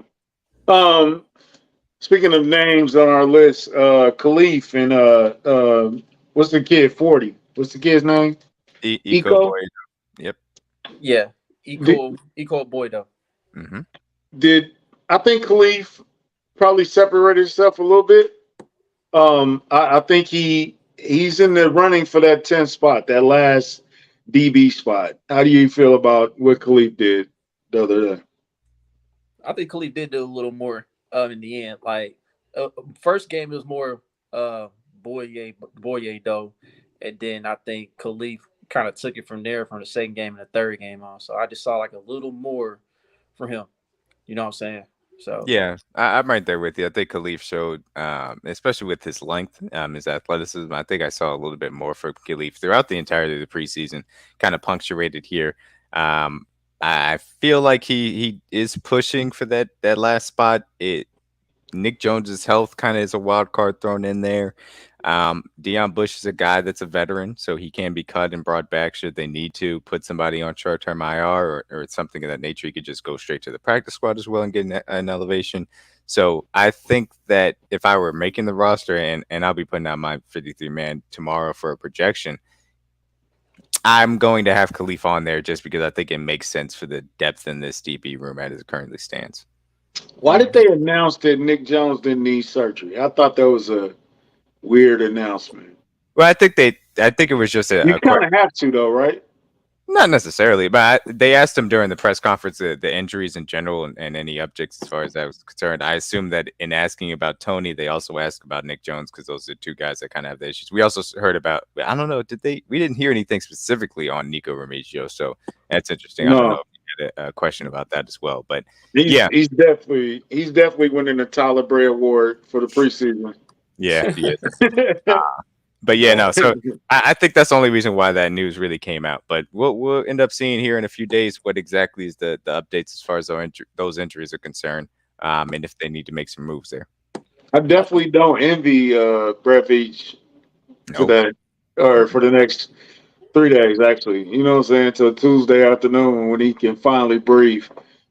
Speaking of names on our list, Khalif and what's the kid? 40. What's the kid's name? Eco Eco. boy. Yep. yeah, Did, equal boy though. Hmm. did I think Khalif probably separated himself a little bit? I think he's in the running for that 10th spot, that last DB spot. How do you feel about what Khalif did the other day? I think Khalid did do a little more in the end. Like first game it was more Boye though, and then I think Khalif kind of took it from there from the second game and the third game on. So I just saw like a little more from him. You know what I'm saying? So Yeah, I'm right there with you. I think Khalif showed, especially with his length, his athleticism. I think I saw a little bit more for Khalif throughout the entirety of the preseason, kind of punctuated here. Um, I feel like he is pushing for that last spot. Nick Jones's health kind of is a wild card thrown in there. Deion Bush is a guy that's a veteran, so he can be cut and brought back should they need to put somebody on short-term IR or something of that nature. He could just go straight to the practice squad as well and get an elevation. So I think that if I were making the roster and I'll be putting out my 53-man tomorrow for a projection, I'm going to have Khalif on there just because I think it makes sense for the depth in this DB room as it currently stands. Why did they announce that Nick Jones didn't need surgery? I thought that was a weird announcement. Well, I think it was just You a kind of have to, though, right? not necessarily, but they asked him during the press conference the injuries in general and any objects as far as that was concerned. I assume that in asking about Tony, they also asked about Nick Jones because those are two guys that kind of have the issues. We also heard about, I don't know, we didn't hear anything specifically on Nico Remigio, so that's interesting. I don't know No, if you had a question about that as well, but he's yeah, he's definitely winning the Tyler Bray Award for the preseason. yeah, he is. But yeah, no. So I think that's the only reason why that news really came out. But we'll end up seeing here in a few days what exactly is the updates as far as those injuries are concerned, and if they need to make some moves there. I definitely don't envy Brett Veach Nope. today or for the next 3 days, actually. You know what I'm saying? Until Tuesday afternoon when he can finally breathe.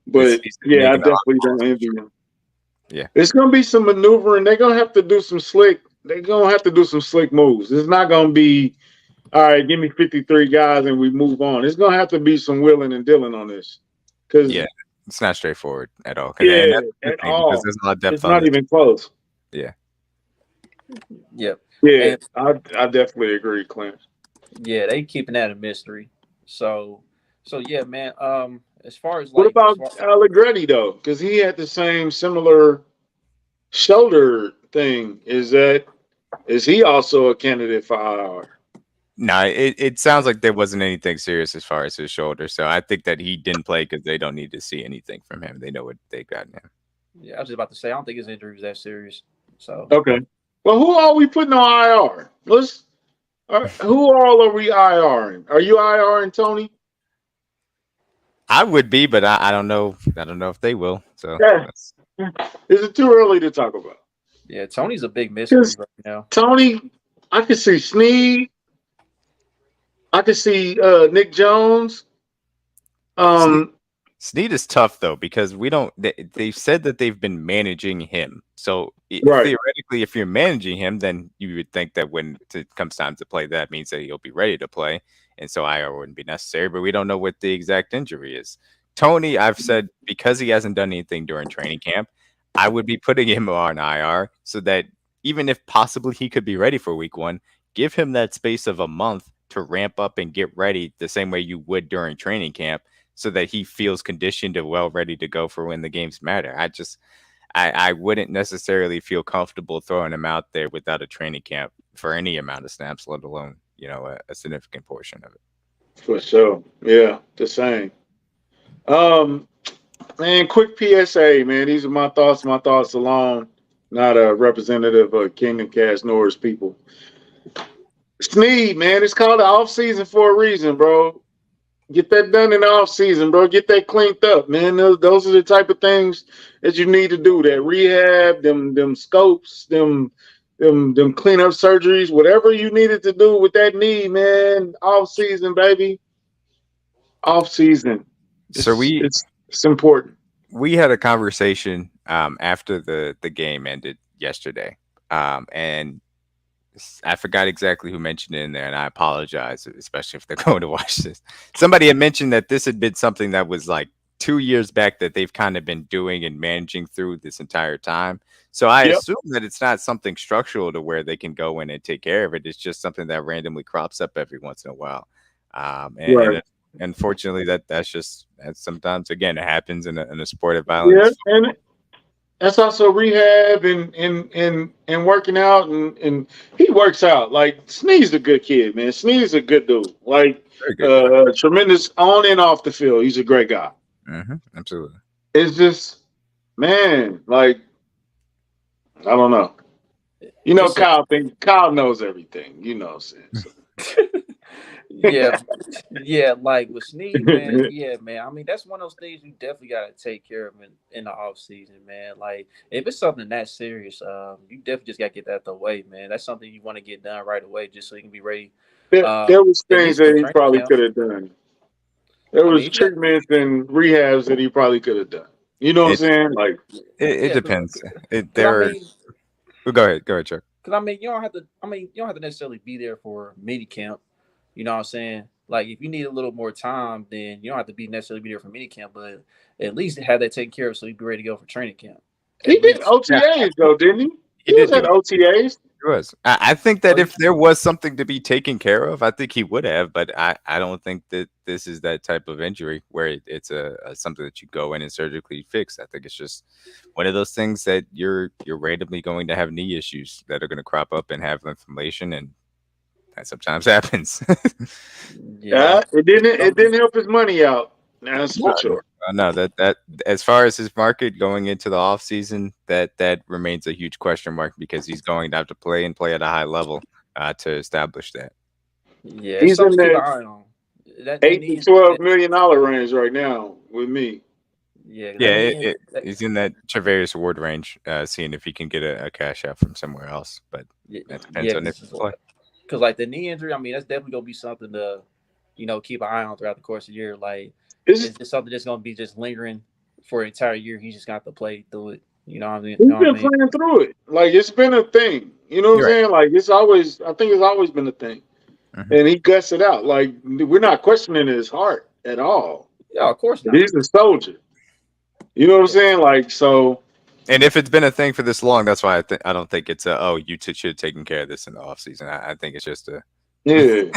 But He's yeah, I making the odd definitely don't calls for envy sure. him. Yeah. It's gonna be some maneuvering. They're gonna have to do some slick. They're gonna have to do some slick moves. It's not gonna be all right. Give me 53 guys and we move on. It's gonna have to be some willing and dealing on this. Because Yeah. It's not straightforward at all. And yeah, that's the at thing because all, there's a lot of it's depth on not this. even close. Yeah. yep. Yeah, And I definitely agree, Clint. yeah, they keeping that a mystery. So yeah, man. As far as What like as about far Allegretti though? Because he had the same similar shoulder thing. Is he also a candidate for IR? No, it sounds like there wasn't anything serious as far as his shoulder. So I think that he didn't play because they don't need to see anything from him. They know what they got in him. Yeah, I was just about to say I don't think his injury was that serious. So Okay. Well, who are we putting on IR? Who all are we IRing? Are you IRing Tony? I would be, but I don't know. I don't know if they will. So Yeah. Is it too early to talk about? yeah, Tony's a big mystery right now. Tony, I could see Snead. I could see Nick Jones. Snead is tough though because we don't. They've said that they've been managing him. So Right. theoretically, if you're managing him, then you would think that when it comes time to play, that means that he'll be ready to play, and so IR wouldn't be necessary. But we don't know what the exact injury is. Tony, I've said because he hasn't done anything during training camp, I would be putting him on IR so that even if possibly he could be ready for week 1, give him that space of a month to ramp up and get ready the same way you would during training camp so that he feels conditioned and well ready to go for when the games matter. I wouldn't necessarily feel comfortable throwing him out there without a training camp for any amount of snaps, let alone, a significant portion of it. For sure. Yeah, the same. Man, quick PSA, man. These are my thoughts alone, not a representative of Kingdom Cast nor his people. Snead, man, it's called the off season for a reason, bro. Get that done in the off season, bro. Get that cleaned up, man. Those are the type of things that you need to do. That rehab, them scopes, them cleanup surgeries, whatever you needed to do with that knee, man. Off season, baby. Off season. So It's important. we had a conversation after the game ended yesterday, and I forgot exactly who mentioned it in there, and I apologize, especially if they're going to watch this. Somebody had mentioned that this had been something that was like 2 years back that they've kind of been doing and managing through this entire time. So I assume that it's not something structural to where they can go in and take care of it. It's just something that randomly crops up every once in a while. And unfortunately, that's sometimes, again, it happens in a sport of violence. Yeah, and that's also rehab and working out and he works out. Like Snead's a good kid, man. Snead's a good dude. Like tremendous on and off the field. He's a great guy. Absolutely. It's just, man, like I don't know. You know, Kyle knows everything. You know what I'm saying? So. yeah, like with Snead, man. Yeah, man. I mean, that's one of those things you definitely got to take care of in the off season, man. Like if it's something that serious, you definitely just got to get that out the way, man. That's something you want to get done right away, just so you can be ready. There was things that he probably camp. could have done. There was treatments and rehabs that he probably could have done. You know what I'm saying? Like it depends. Go ahead, Chuck. Because I mean, you don't have to. I mean, you don't have to necessarily be there for mini camp. You know what I'm saying? Like if you need a little more time, then you don't have to necessarily be there for mini camp, but at least have that taken care of so you be ready to go for training camp. He did OTAs though, didn't he? He was at OTAs. He was. I think that if there was something to be taken care of, I think he would have. But I don't think that this is that type of injury where it's a something that you go in and surgically fix. I think it's just one of those things that you're randomly going to have knee issues that are going to crop up and have inflammation, and that sometimes happens. It didn't help his money out. That's for sure. No, that as far as his market going into the offseason, that remains a huge question mark because he's going to have to play at a high level to establish that. Yeah, he's in that $8 to $12 million range right now with me. He's in that Travarius Ward range, seeing if he can get a cash out from somewhere else. But that depends on if he play. Because like the knee injury, I mean, that's definitely gonna be something to, keep an eye on throughout the course of the year. Like, it's just something that's gonna be just lingering for an entire year. He's just got to play through it. You know what I mean? He's been playing through it. Like it's been a thing. You know what I'm saying? Like I think it's always been a thing. And he guts it out. Like we're not questioning his heart at all. Yeah, of course not. He's a soldier. You know what I'm saying? Like so. And if it's been a thing for this long, that's why I don't think it's you should have taken care of this in the offseason. I think it's just a I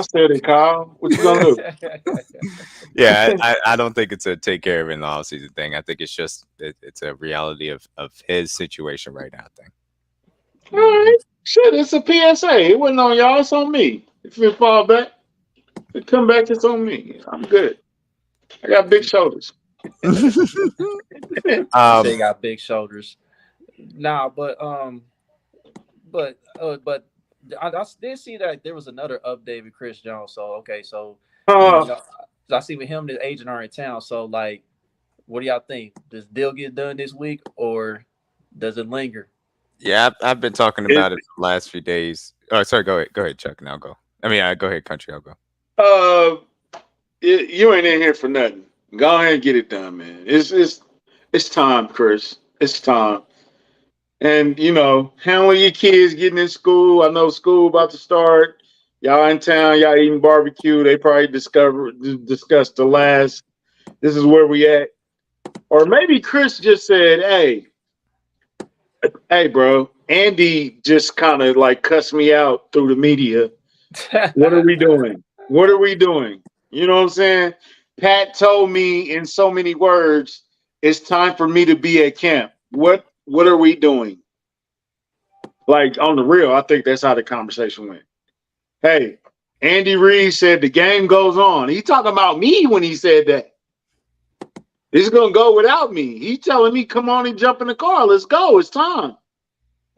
said it, Kyle. What you gonna do? I don't think it's a take care of it in the offseason thing. I think it's just it's a reality of his situation right now thing. All right, shit, it's a PSA. It wasn't on y'all. It's on me. If it fall back, if it come back, it's on me. I'm good. I got big shoulders. You say um, you got big shoulders. Nah, but I did see that there was another update with Chris Jones. So okay, so you Uh, know, I see with him and his agent are in town. So like, what do y'all think? Does the deal get done this week or does it linger? yeah, I've been talking it, about it the last few days. Oh, sorry. Go ahead, Chuck. Now go. I mean, go ahead, Country. I'll go. uh, you ain't in here for nothing. Go ahead and get it done, man. It's time, Chris. It's time. And handle your kids getting in school. I know school about to start. Y'all in town. Y'all eating barbecue. They probably discussed the last. This is where we at. Or maybe Chris just said, hey, bro. Andy just kind of like cussed me out through the media. What are we doing? What are we doing? You know what I'm saying? Pat told me in so many words, it's time for me to be at camp. What are we doing? Like on the real, I think that's how the conversation went. Hey, Andy Reid said the game goes on. He talking about me when he said that. It's gonna go without me. He telling me, come on and jump in the car. Let's go. It's time.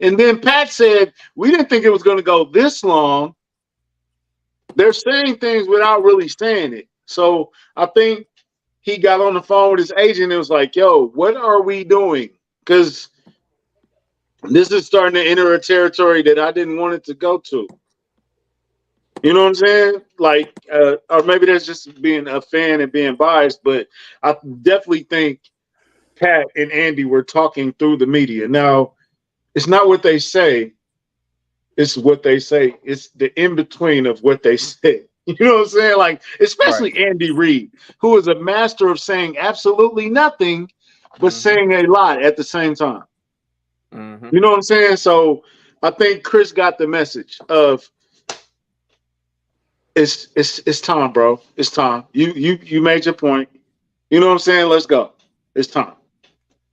And then Pat said, we didn't think it was gonna go this long. They're saying things without really saying it. So I think he got on the phone with his agent and was like, yo, what are we doing? Because this is starting to enter a territory that I didn't want it to go to. You know what I'm saying? Like, or maybe that's just being a fan and being biased, but I definitely think Pat and Andy were talking through the media. Now, it's not what they say, it's what they say. It's the in between of what they say. You know what I'm saying? Like, Right. especially Andy Reid, who is a master of saying absolutely nothing, but saying a lot at the same time. Mm-hmm. You know what I'm saying? So I think Chris got the message of it's time, bro. It's time. You made your point. You know what I'm saying? Let's go. It's time.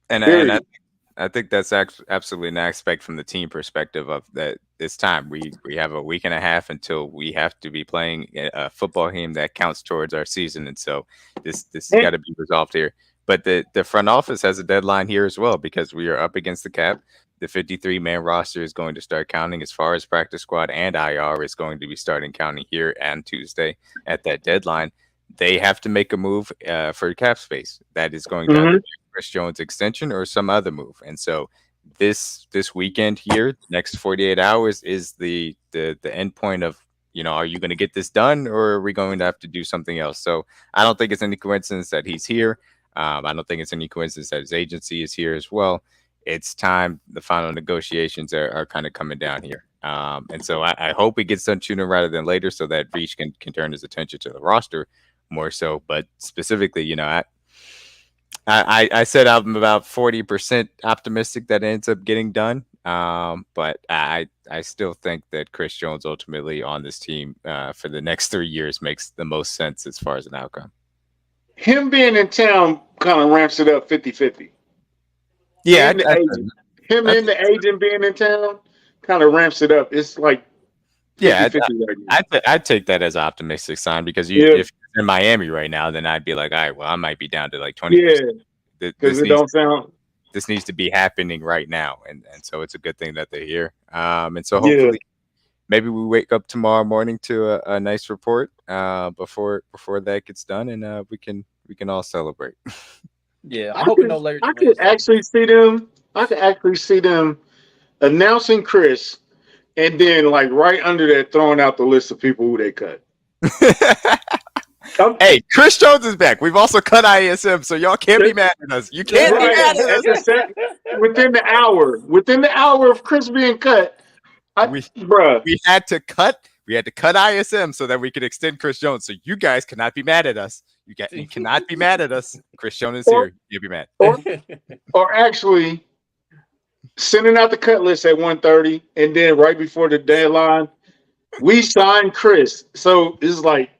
And Period. I think that's absolutely an aspect from the team perspective of that. It's time. We have a week and a half until we have to be playing a football game that counts towards our season, and so this has And, got to be resolved here. But the front office has a deadline here as well because we are up against the cap. The 53-man roster is going to start counting as far as practice squad and IR is going to be starting counting here on Tuesday at that deadline. They have to make a move for cap space. That is going to either mhm. be Chris Jones extension or some other move. And so this weekend here, next 48 hours is the end point of, are you going to get this done or are we going to have to do something else? So I don't think it's any coincidence that he's here. I don't think it's any coincidence that his agency is here as well. It's time. The final negotiations are kind of coming down here. And so I hope it gets done sooner rather than later so that Veach can turn his attention to the roster more so. But specifically, I said I'm about 40% optimistic that it ends up getting done. But I still think that Chris Jones ultimately on this team for the next 3 years makes the most sense as far as an outcome. Him being in town kind of ramps it up 50-50. Yeah, And the agent. Him I and think, the agent being in town kind of ramps it up. It's like yeah, 50-50 right now. I'd take that as an optimistic sign because Yeah, if you're in Miami right now, then I'd be like, all right, well, I might be down to like 20%. yeah. Because This it needs don't sound this needs to be happening right now, and so it's a good thing that they're here. And so yeah. hopefully maybe we wake up tomorrow morning to a nice report before that gets done, and we can all celebrate. Yeah, I'm I hoping could no later I than could Wednesday. actually see them. I could actually see them announcing Chris and then like right under that throwing out the list of people who they cut. Um, Hey, Chris Jones is back. We've also cut ISM, so y'all can't be mad at us. You can't be right mad at at us. the second within the hour of Chris being cut, We bruh. we had to cut ISM so that we could extend Chris Jones. So you guys cannot be mad at us. You cannot be mad at us. Chris Jones is Or here. You'll be mad. or or actually sending out the cut list at 1:30 and then right before the deadline, we signed Chris. So it's like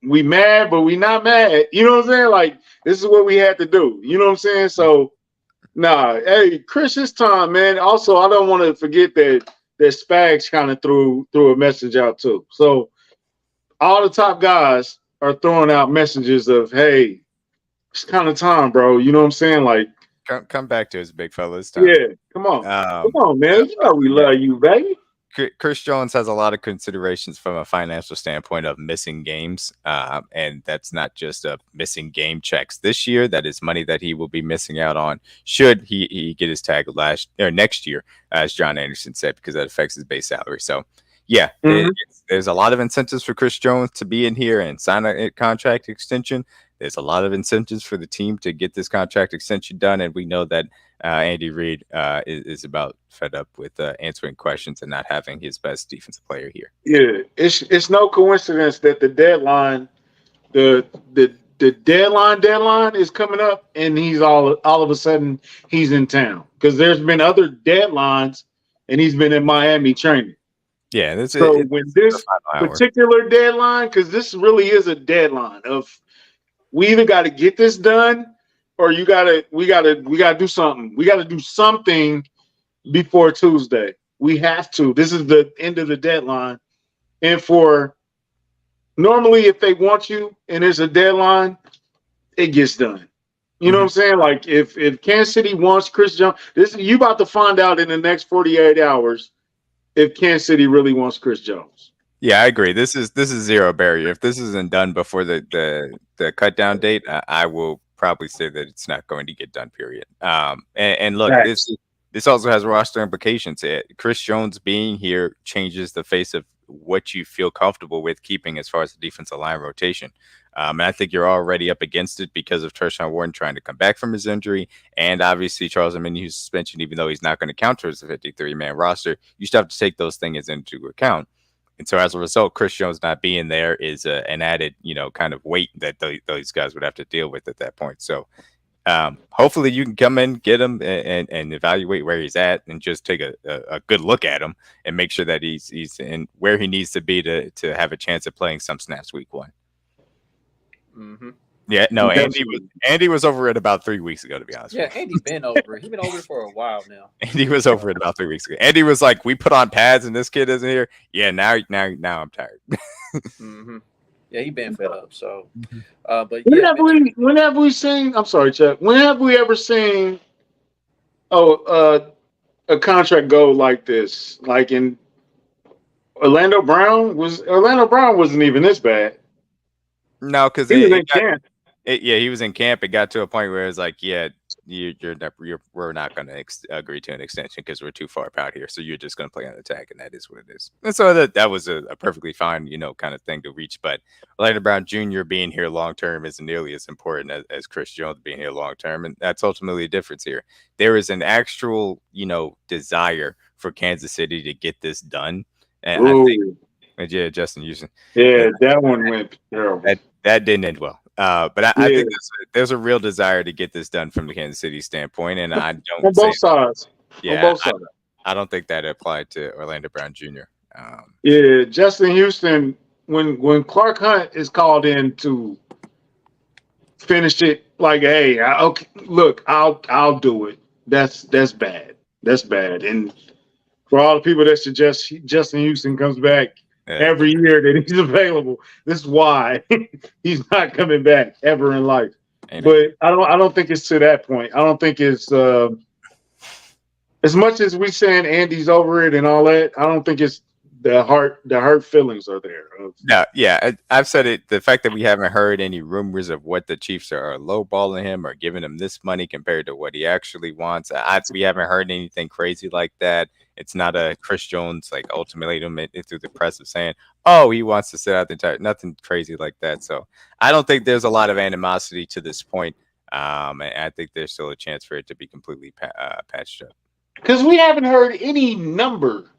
we mad, but we not mad. You know what I'm saying? Like this is what we had to do. You know what I'm saying? So nah, hey, Chris, it's time, man. Also, I don't want to forget that Spags kind of threw a message out too. So all the top guys are throwing out messages of, hey, it's kind of time, bro. You know what I'm saying? Like, Come back to us, big fella. It's time. yeah, come on, Yeah, man. You know we yeah. love you, baby. Chris Jones has a lot of considerations from a financial standpoint of missing games, and that's not just a missing game checks this year. That is money that he will be missing out on should he get his tag next year, as John Anderson said, because that affects his base salary. So, yeah, there's a lot of incentives for Chris Jones to be in here and sign a contract extension. There's a lot of incentives for the team to get this contract extension done, and we know that Andy Reid is about fed up with answering questions and not having his best defensive player here. Yeah, it's no coincidence that the deadline, the deadline is coming up, and he's all of a sudden he's in town because there's been other deadlines, and he's been in Miami training. Yeah, when this particular deadline, because this really is a deadline of we either got to get this done or we gotta do something. We gotta do something before Tuesday. We have to. This is the end of the deadline. And normally if they want you and there's a deadline, it gets done. You know what I'm saying? Like if Kansas City wants Chris Jones, you about to find out in the next 48 hours if Kansas City really wants Chris Jones. Yeah, I agree. This is zero barrier. If this isn't done before the cut down date, I will probably say that it's not going to get done. Period. And look, this also has roster implications. Chris Jones being here changes the face of what you feel comfortable with keeping as far as the defensive line rotation. And I think you're already up against it because of Tershawn Wharton trying to come back from his injury, and obviously Charles Omenihu's suspension. Even though he's not going to count towards the 53-man roster, you still have to take those things into account. And so as a result, Chris Jones not being there is an added, kind of weight that those guys would have to deal with at that point. So hopefully you can come in, get him, and evaluate where he's at, and just take a good look at him and make sure that he's in where he needs to be to have a chance at playing some snaps week 1. Mm-hmm. Yeah, no, Andy was over it about 3 weeks ago, to be honest. Yeah, Andy's been over it. He's been over it for a while now. Andy was over it about 3 weeks ago. Andy was like, "We put on pads and this kid isn't here." Yeah, now I'm tired. Mm-hmm. Yeah, he been fed up. So, but when have we seen? I'm sorry, Chuck. When have we ever seen? A contract go like this? Like in Orlando Brown wasn't even this bad. No, because he was in camp. He was in camp. It got to a point where it was like, yeah, we're not going to agree to an extension because we're too far out here. So you're just going to play on the tag, and that is what it is. And so that was a perfectly fine, kind of thing to reach. But Orlando Brown Jr. being here long term isn't nearly as important as Chris Jones being here long term, and that's ultimately the difference here. There is an actual, desire for Kansas City to get this done, and I think. Yeah, Justyn Houston. Yeah, that one went terrible. That didn't end well. But I think there's a real desire to get this done from the Kansas City standpoint, and I don't. On both sides. Yeah, on both sides. I don't think that applied to Orlando Brown Jr. Justyn Houston. When Clark Hunt is called in to finish it, like, hey, I'll do it. That's bad. That's bad. And for all the people that suggest Justyn Houston comes back every year that he's available, this is why he's not coming back ever in life. Amen. But I don't think it's to that point. I don't think it's as much as we saying Andy's over it and all that. I don't think it's the hurt feelings are there. No, yeah, I've said it. The fact that we haven't heard any rumors of what the Chiefs are lowballing him or giving him this money compared to what he actually wants. We haven't heard anything crazy like that. It's not a Chris Jones like ultimatum through the press of saying, "Oh, he wants to sit out the entire." Nothing crazy like that. So I don't think there's a lot of animosity to this point. And I think there's still a chance for it to be completely patched up. Because we haven't heard any number.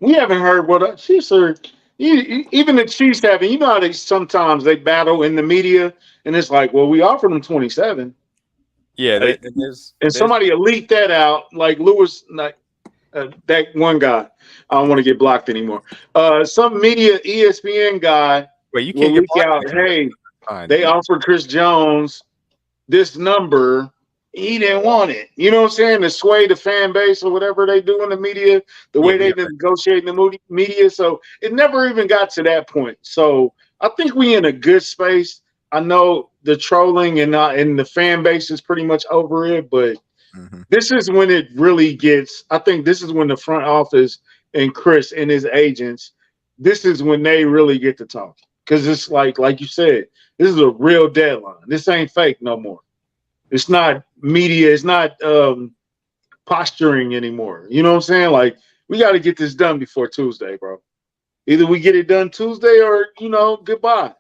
We haven't heard what Chiefs are. Even the Chiefs haven't. You know how sometimes they battle in the media, and it's like, well, we offered them 27. Yeah, somebody will leak that out, like Lewis, like that one guy. I don't want to get blocked anymore. Some media, ESPN guy, you can't get blocked. Hey, they offered Chris Jones this number, he didn't want it. You know what I'm saying? To sway the fan base or whatever they do in the media, the Yeah, way they negotiate in the media. So it never even got to that point. So I think we in a good space. I know the trolling and the fan base is pretty much over it, but mm-hmm. this is when it really gets. I think this is when the front office and Chris and his agents, this is when they really get to talk because it's like you said, this is a real deadline. This ain't fake no more. It's not media. It's not posturing anymore. You know what I'm saying? Like we got to get this done before Tuesday, bro. Either we get it done Tuesday or goodbye.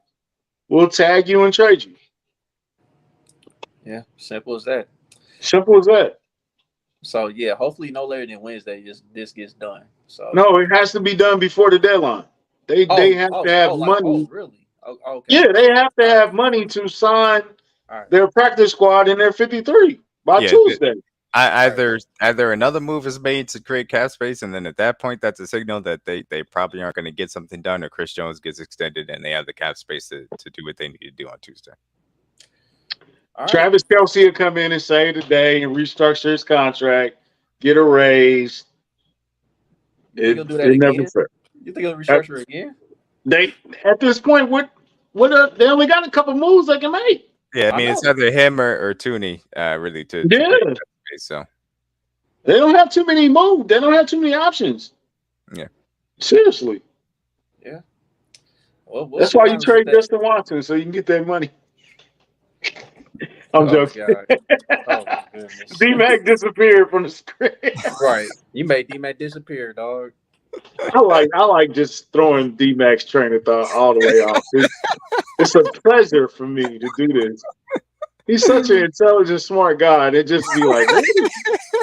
We'll tag you and trade you. Yeah, simple as that. Simple as that. So yeah, hopefully no later than Wednesday. This gets done. So No, it has to be done before the deadline. They have to have money. Really? Oh, okay. Yeah, they have to All have right. money to sign All right. their practice squad in their 53 by Yeah, Tuesday. either another move is made to create cap space, and then at that point, that's a signal that they probably aren't going to get something done, or Chris Jones gets extended, and they have the cap space to do what they need to do on Tuesday. All right. Travis Kelce will come in and say today and restructure his contract, get a raise. You think he'll do that again? You think he'll restructure again? They at this point, they only got a couple moves they can make. Yeah, I mean it's either him or Tooney, really to yeah. Space, so they don't have too many moves. They don't have too many options. Yeah, seriously. Yeah. Well, that's why you trade Justyn Watson so you can get that money. I'm joking. Oh my goodness. D-Mac disappeared from the script. Right. You made D-Mac disappear, dog. I like just throwing D-Mac's train of thought all the way off. It's a pleasure for me to do this. He's such an intelligent, smart guy. And it just be like,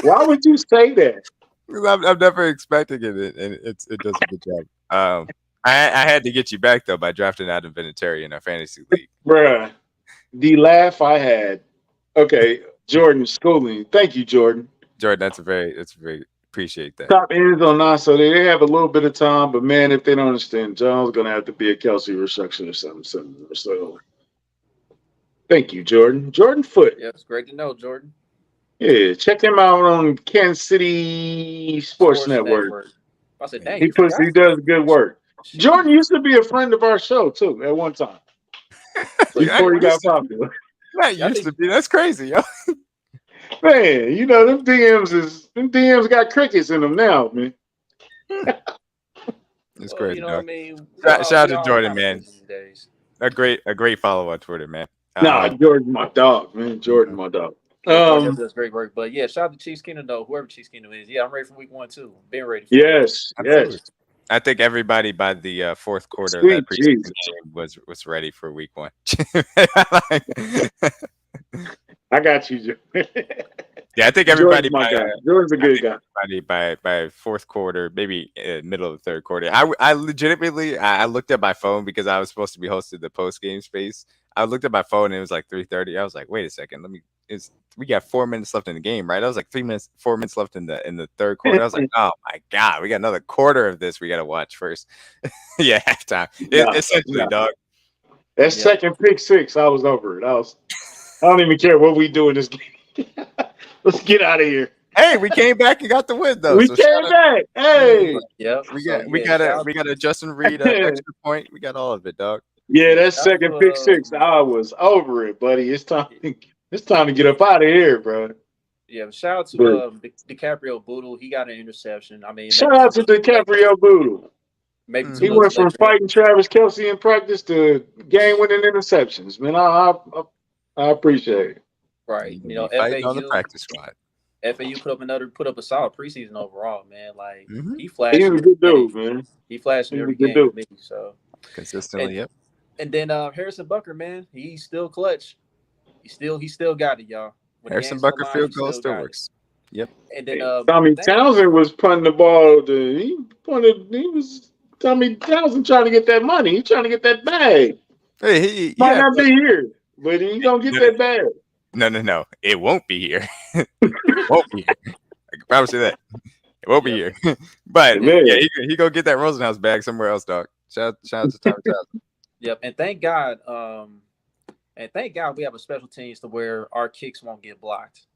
why would you say that? I'm never expecting it, and it does a good job. I had to get you back though by drafting Adam Vinatieri in our fantasy league. Bruh, the laugh I had. Okay, Jordan Schooling. Thank you, Jordan. Jordan, that's a very appreciate that. Top ends on us, so they have a little bit of time, but man, if they don't understand, John's gonna have to be a Kelce restriction or something. So thank you, Jordan. Jordan Foote. Yeah, it's great to know, Jordan. Yeah, check him out on Kansas City Sports Network. I said, dang, he does good work. Jeez. Jordan used to be a friend of our show too at one time. Before he got popular. That used to be. That's crazy, yo. Man, them DMs got crickets in them now, man. It's crazy. You know what I mean? Shout out to Jordan, man. A great follow on Twitter, man. Jordan, my dog, man. Jordan, my dog. Does great work, but yeah, shout out to Chiefs Kingdom though. Whoever Chiefs Kingdom is, yeah, I'm ready for week 1 too. Been ready. Yes. I think everybody by the fourth quarter of that preseason game was ready for week 1. I got you, yeah, I think everybody. Jordan's a good guy. Everybody by fourth quarter, maybe middle of the third quarter. I legitimately I looked at my phone because I was supposed to be hosting the post game space. I looked at my phone and it was like 3:30. I was like, wait a second, we got 4 minutes left in the game, right? I was like 4 minutes left in the third quarter. I was like, oh my god, we got another quarter of this we got to watch first. Yeah, halftime. Essentially, dog. That second pick six, I was over it. I don't even care what we do in this game. Let's get out of here. Hey, we came back and got the win though. We came back. Hey, yeah, we got a Justin Reed extra point. We got all of it, dog. Yeah, that second pick six, I was over it, buddy. It's time to get up out of here, bro. Yeah, shout out to DiCaprio Boodle. He got an interception. I mean, shout out to DiCaprio Boodle. Maybe he went from fighting Travis Kelce in practice to game-winning interceptions. Man, I appreciate it. Right, FAU on the practice squad. FAU put up a solid preseason overall, man. Like he flashed. He was a good dude, man. He flashed every game to me. So consistently, yep. And then Harrison Butker, man, he's still clutch. He still got it, y'all. When Harrison Butker field goal still works. Yep. And then Tommy Townsend was punting the ball. Tommy Townsend trying to get that money. He's trying to get that bag. Hey, he might not be here, but he's gonna get that bag. No. It won't be here. It won't be here. I can promise you that. It won't be here. But yeah, he go get that Rosenhaus bag somewhere else, dog. Shout out to Tommy Townsend. Yep, and thank God we have a special teams to where our kicks won't get blocked.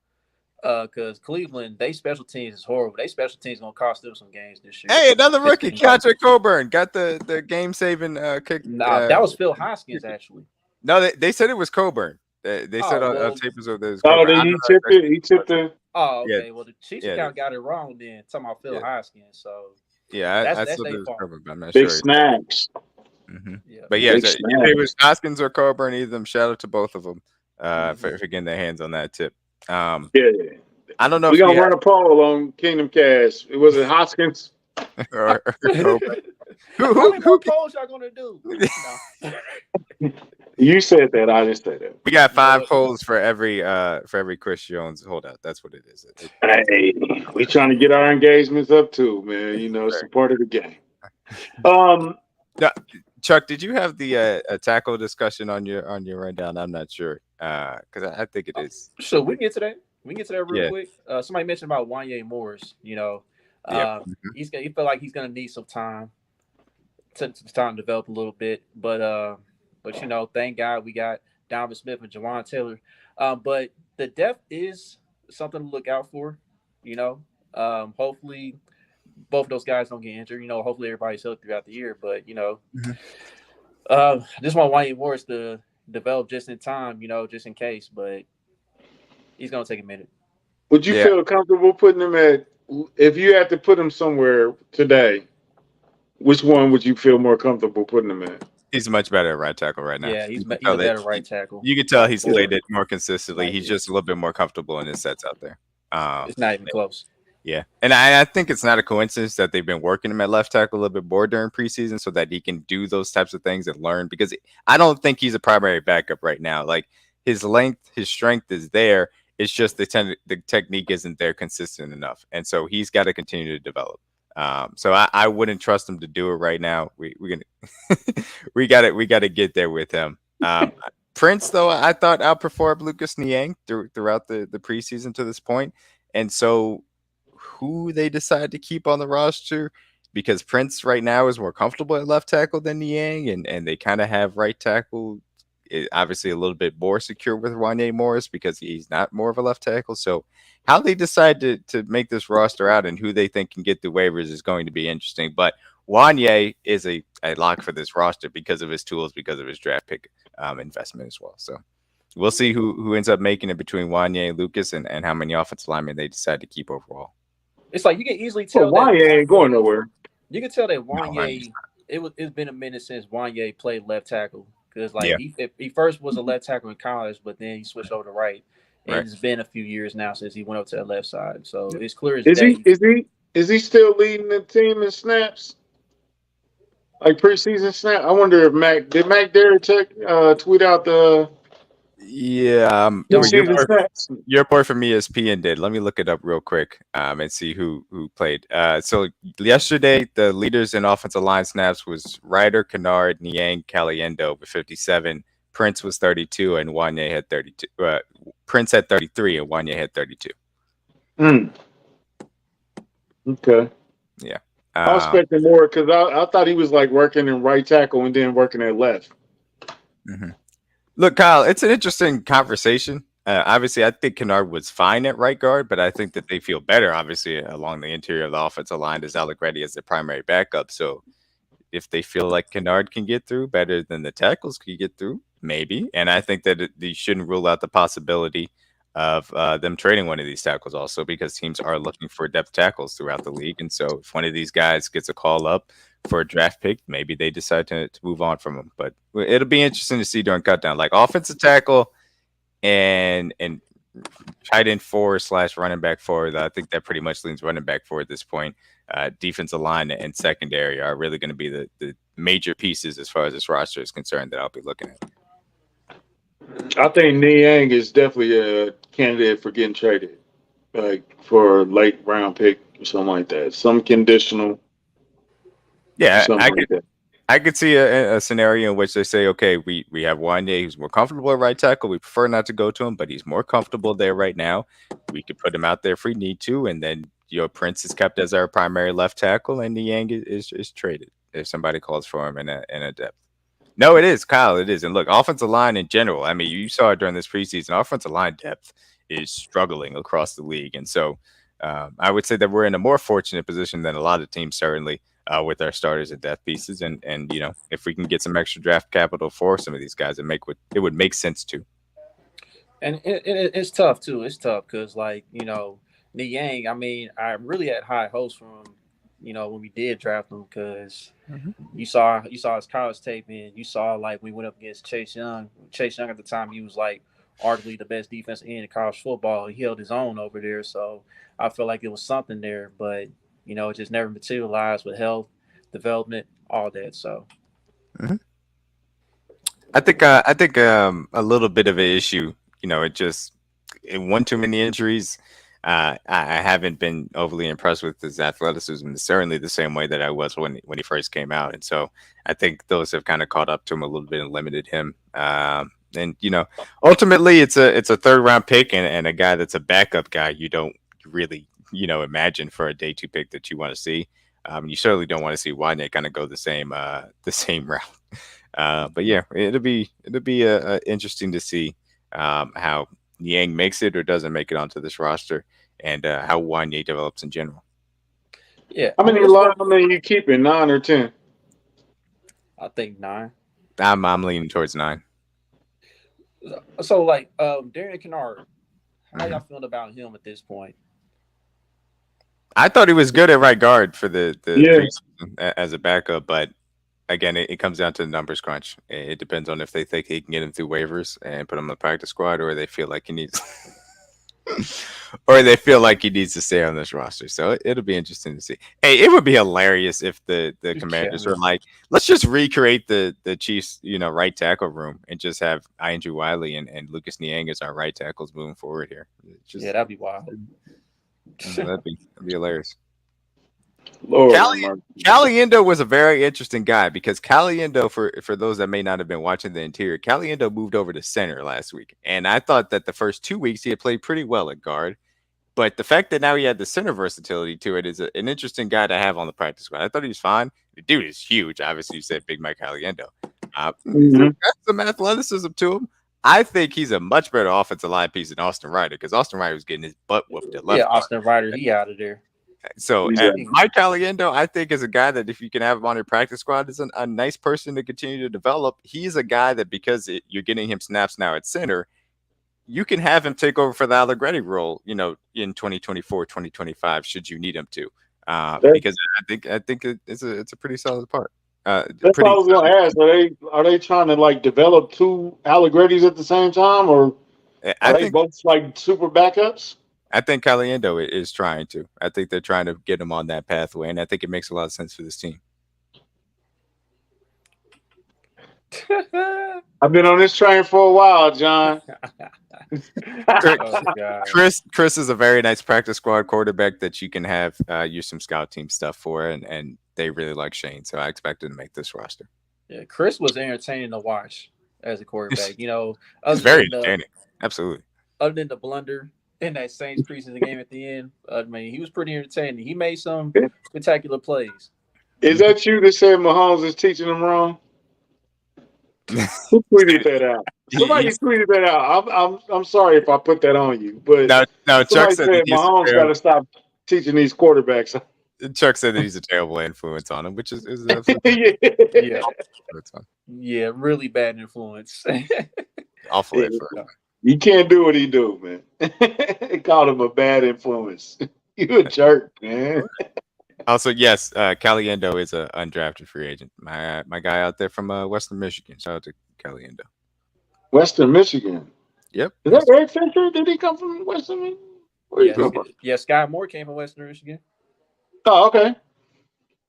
Because Cleveland, they special teams is horrible. They special teams gonna cost them some games this year. Hey, another It's rookie, been like, Kendrick Coburn, got the game saving kick. nah, that was Phil Hoskins actually. No, they said it was Coburn. They said Oh on well, tapes of this Oh, Coburn. I don't he know tipped if it. He tipped the. oh yeah, okay. Well, the Chiefs yeah, kind of got it wrong then. Talking about Phil yeah, Hoskins, so yeah. I that's said it their was fault. Coburn, but I'm not Big sure. snaps. Yeah. But yeah, Big so either it snaps. was Hoskins or Coburn, either of them. Shout out to both of them Mhm. for getting their hands on that tip. Um, Yeah. I don't know We're if gonna you run a poll on Kingdom Cast. Was it Hoskins? have or Coburn. How many Who more polls y'all gonna do? No. You said that. I didn't say that. We got You know 5 what? polls for every Chris Jones holdout. That's what it is. Hey, we trying to get our engagements up too, man. You know, it's a part of the game. Now, Chuck, did you have the a tackle discussion on your rundown? I'm not sure because I think it is. So we can get to that. We can get to that real Yeah. quick. Somebody mentioned about Wanye Morris. Yep. He felt like he's gonna need some time to develop a little bit. But thank God we got Donovan Smith and Jawan Taylor. But the depth is something to look out for. Hopefully both of those guys don't get injured. Hopefully everybody's healthy throughout the year. But just want Wanye Morris to develop just in time. Just in case. But he's gonna take a minute. Would you Yeah. feel comfortable putting him at? If you had to put him somewhere today, which one would you feel more comfortable putting him at? He's much better at right tackle right now. Yeah, You he's can a tell that better right tackle. You can tell he's Yeah. played it more consistently. Like He's this. just a little bit more comfortable in his sets out there. It's not even close. Yeah, and I think it's not a coincidence that they've been working him at left tackle a little bit more during preseason so that he can do those types of things and learn. Because I don't think he's a primary backup right now. Like his length, his strength is there. It's just the technique isn't there consistent enough, and so he's got to continue to develop. So I wouldn't trust him to do it right now. We're gonna we got to get there with him. Prince though I thought outperformed Lucas Niang throughout the preseason to this point, and so who they decide to keep on the roster because Prince right now is more comfortable at left tackle than Niang, and they kind of have right tackle obviously a little bit more secure with Wanye Morris because he's not more of a left tackle. So how they decide to make this roster out and who they think can get the waivers is going to be interesting. But Wanye is a lock for this roster because of his tools, because of his draft pick investment as well. So we'll see who ends up making it between Wanye and Lucas and how many offensive linemen they decide to keep overall. It's like you can easily tell Well, that Wanye ain't going nowhere. You can tell that No, Wanye. It's been a minute since Wanye played left tackle because Yeah. he first was a left tackle in college, but then he switched over to right. And Right. it's been a few years now since he went up to the left side. So it's clear as Is day. is he still leading the team in snaps? Like preseason snap? I wonder if Mac Derrick tweet out the Yeah, Don't your preseason know. snaps? report from ESPN did. Let me look it up real quick and see who played. So yesterday, the leaders in offensive line snaps was Ryder, Kennard, Niang, Caliendo with 57. Prince was 32, and Wanye had 32. Prince had 33, and Wanye had 32. Okay. Yeah. I was expecting more because I thought he was like working in right tackle and then working at left. Look, Kyle, it's an interesting conversation. Obviously, I think Kennard was fine at right guard, but I think that they feel better, obviously, along the interior of the offensive line as Alec Reddy as their primary backup. So if they feel like Kennard can get through better than the tackles can get through, maybe. And I think that you shouldn't rule out the possibility of them trading one of these tackles also because teams are looking for depth tackles throughout the league. And so if one of these guys gets a call up for a draft pick, maybe they decide to move on from him. But it'll be interesting to see during cutdown, like offensive tackle and tight end 4 / running back 4. I think that pretty much leans running back 4 at this point. Defensive line and secondary are really going to be the major pieces as far as this roster is concerned that I'll be looking at. I think Niang is definitely a candidate for getting traded, like for a late round pick or something like that. Some conditional. Yeah, something like that. I could see a scenario in which they say, okay, we have Wanye who's more comfortable at right tackle. We prefer not to go to him, but he's more comfortable there right now. We could put him out there if we need to, and then Prince is kept as our primary left tackle, and Niang is traded if somebody calls for him in a depth. No, it is, Kyle. It is. And look, offensive line in general, I mean, you saw it during this preseason. Offensive line depth is struggling across the league. And so I would say that we're in a more fortunate position than a lot of teams, certainly, with our starters and depth pieces. And if we can get some extra draft capital for some of these guys, it would make sense to. And it's tough too. It's tough because, like, Niang. I mean, I really had high hopes for him. When we did draft him, because you saw his college tape, and you saw, like, we went up against Chase Young. Chase Young at the time, he was like arguably the best defense in college football. He held his own over there, so I felt like it was something there. But it just never materialized with health, development, all that. So Mhm. I think a little bit of an issue. It one too many injuries. I haven't been overly impressed with his athleticism, certainly the same way that I was when he first came out, and so I think those have kind of caught up to him a little bit and limited him. And ultimately, it's a third round pick and a guy that's a backup guy. You don't really imagine for a day two pick that you want to see. You certainly don't want to see Wydney kind of go the same route. But yeah, it'll be interesting to see how Niang makes it or doesn't make it onto this roster, and how Wanye develops in general. yeah, How many linemen you keeping? 9 or 10? I think 9. I'm leaning towards 9. So, like, Darian Kennard, how y'all Mhm. feeling about him at this point? I thought he was good at right guard for the Yeah. preseason as a backup, but again, it comes down to the numbers crunch. It depends on if they think he can get him through waivers and put him on the practice squad, or they feel like he needs, or they feel like he needs to stay on this roster. So it'll be interesting to see. Hey, it would be hilarious if the Commanders were like, let's just recreate the Chiefs, right tackle room and just have Andrew Wiley and Lucas Niang as our right tackles moving forward here. Yeah, that'd be wild. That'd be hilarious. Lord have mercy. Caliendo was a very interesting guy because Caliendo, for those that may not have been watching the interior, Caliendo moved over to center last week. And I thought that the first 2 weeks he had played pretty well at guard. But the fact that now he had the center versatility to it is an interesting guy to have on the practice squad. I thought he was fine. The dude is huge. Obviously, you said Big Mike Caliendo. He's got some athleticism to him. I think he's a much better offensive line piece than Austin Ryder, because Austin Ryder was getting his butt whooped at left guard. Austin Ryder, he out of there. So Mike Caliendo, I think, is a guy that if you can have him on your practice squad, is a nice person to continue to develop. He's a guy that because you're getting him snaps now at center, you can have him take over for the Allegretti role, in 2024, 2025, should you need him to. Because I think it's a pretty solid part. That's what I was going to ask. Are they trying to like develop 2 Allegrettis at the same time, or are they both like super backups? I think Caliendo is trying to. I think they're trying to get him on that pathway, and I think it makes a lot of sense for this team. I've been on this train for a while, John. Chris is a very nice practice squad quarterback that you can have use some scout team stuff for, and they really like Shane, so I expect him to make this roster. Yeah, Chris was entertaining to watch as a quarterback. It's very entertaining. Absolutely. Other than the blunder in that Saints preseason game at the end, I mean, he was pretty entertaining. He made some spectacular plays. Is that you that said Mahomes is teaching him wrong? Who tweeted that out? Somebody tweeted that out. I'm sorry if I put that on you, but no. Chuck said Mahomes got to stop teaching these quarterbacks. Chuck said that he's a terrible influence on him, which is yeah, really bad influence. Awful influence. You can't do what he do, man. They called him a bad influence. You a jerk, man. Also, yes, Caliendo is an undrafted free agent. My guy out there from Western Michigan. Shout out to Caliendo. Western Michigan. Yep. Is that Eric Fincher? Did he come from Western Michigan? Where you come from? Yeah, Sky Moore came from Western Michigan. Oh, okay.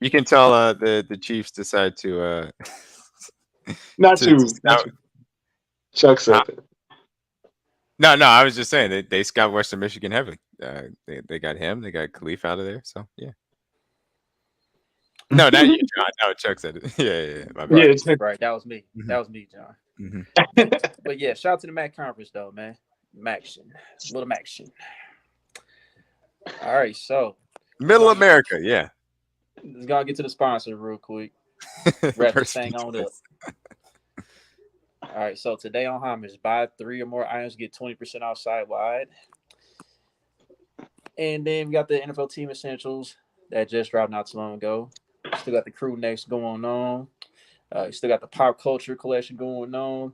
You can tell the Chiefs decide to not you. Chuck said that. No, I was just saying they scout Western Michigan heavily. They got him. They got Khalif out of there. So yeah. No, not you, John. No, Chuck said it. Yeah. Right. That was me. Mm-hmm. That was me, John. Mm-hmm. But yeah, shout out to the MAC conference though, man. Maction, little Maction. All right, so Middle America, yeah. Let's go get to the sponsor real quick. Wrap this thing on up. All right, so today on Homage, buy 3 or more items, get 20% off site wide. And then we got the NFL Team Essentials that just dropped not too long ago. Still got the Crew Next going on. You still got the Pop Culture collection going on.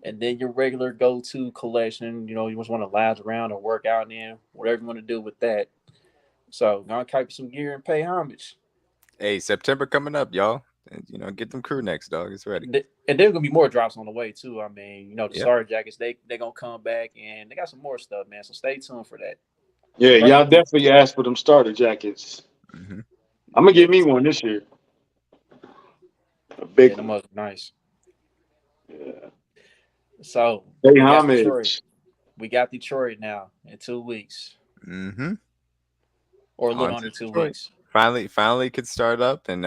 And then your regular go-to collection. You know, you just want to lounge around or work out in, whatever you want to do with that. So, gonna copy some gear and pay homage. Hey, September coming up, y'all. And, get them crew necks, dog. It's ready. And there's gonna be more drops on the way too. I mean, the Yep. Starter jackets they gonna come back and they got some more stuff, man. So stay tuned for that. Yeah, Right. y'all definitely asked for them starter jackets. Mm-hmm. I'm gonna get me one this year. A big them one. must be nice. Yeah. So Hey, we got Detroit. homage. We got Detroit now in 2 weeks. Mm-hmm. Or a little On under to 2 Detroit. weeks. Finally could start up, and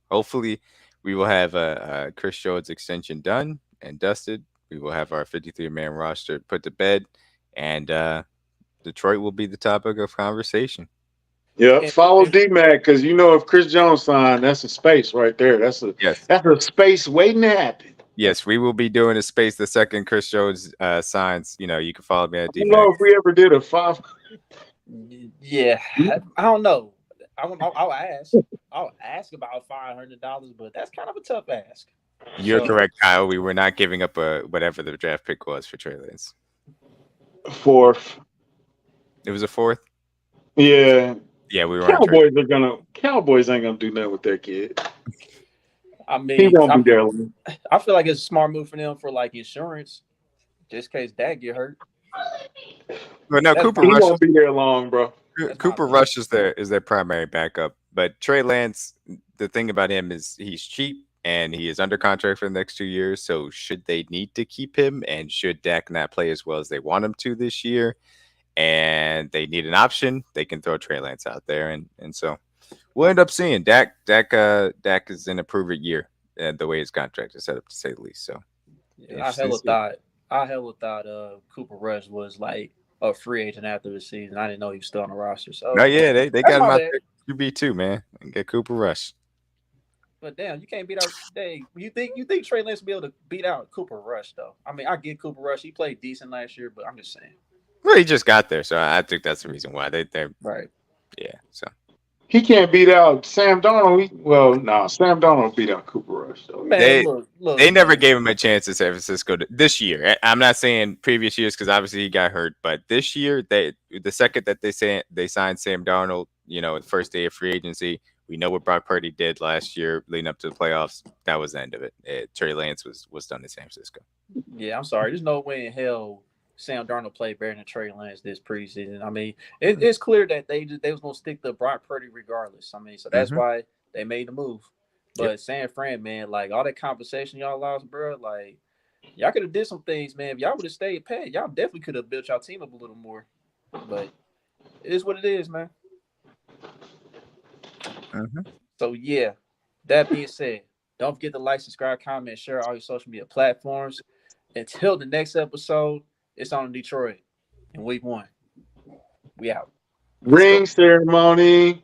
hopefully we will have a Chris Jones extension done and dusted. We will have our 53-man roster put to bed, and Detroit will be the topic of conversation. Yeah, And, follow and D-Mac because if Chris Jones signed, that's a space right there. That's a Yes, space waiting to happen. yes, we will be doing a space the second Chris Jones signs. You can follow me at I don't know DMAC. if we ever did a 5. yeah, I don't know. I'll ask. I'll ask about $500, but that's kind of a tough ask. You're So correct, Kyle. We were not giving up whatever the draft pick was for Trey Lance. 4th. It was a fourth. Yeah. Yeah, we were on trade. Cowboys ain't gonna do nothing with their kid. I He mean, won't be there long. I feel like it's a smart move for them for like insurance, just in case Dak get hurt. But no, That's Cooper He fine. Rush. won't be there long, bro. That's my Cooper opinion. Rush is their primary backup, but Trey Lance. The thing about him is he's cheap and he is under contract for the next 2 years. So should they need to keep him, and should Dak not play as well as they want him to this year, and they need an option, they can throw Trey Lance out there, and so we'll end up seeing Dak is in a prove-it year, the way his contract is set up, to say the least. So Yeah, interesting to see. I hella thought Cooper Rush was like a free agent after the season. I didn't know he was still on the roster. So No, yeah, they that's got him my out bad. there. QB too, man, and get Cooper Rush. But damn, you can't beat out. Dang, you think Trey Lance will be able to beat out Cooper Rush though? I mean, I get Cooper Rush. He played decent last year, but I'm just saying. Well, he just got there, so I think that's the reason why they're Right. yeah. So He can't beat out Sam Darnold. Sam Darnold beat out Cooper Rush though. Man, they look. they never Man. gave him a chance in San Francisco this year. I'm not saying previous years because obviously he got hurt, but this year the second that they signed Sam Darnold, the first day of free agency, we know what Brock Purdy did last year leading up to the playoffs. That was the end of it. Trey Lance was done in San Francisco. Yeah, I'm sorry. There's no way in hell Sam Darnold played better than Trey Lance this preseason. I mean, it's clear that they was gonna stick to Brock Purdy regardless. I mean, so that's why they made the move. But San Fran, man, like all that compensation y'all lost, bro, like y'all could have did some things, man. If y'all would have stayed pat, y'all definitely could have built y'all team up a little more. But it is what it is, man. So yeah, that being said, don't forget to like, subscribe, comment, share all your social media platforms. Until the next episode, it's on Detroit in week 1. We out. Ring ceremony.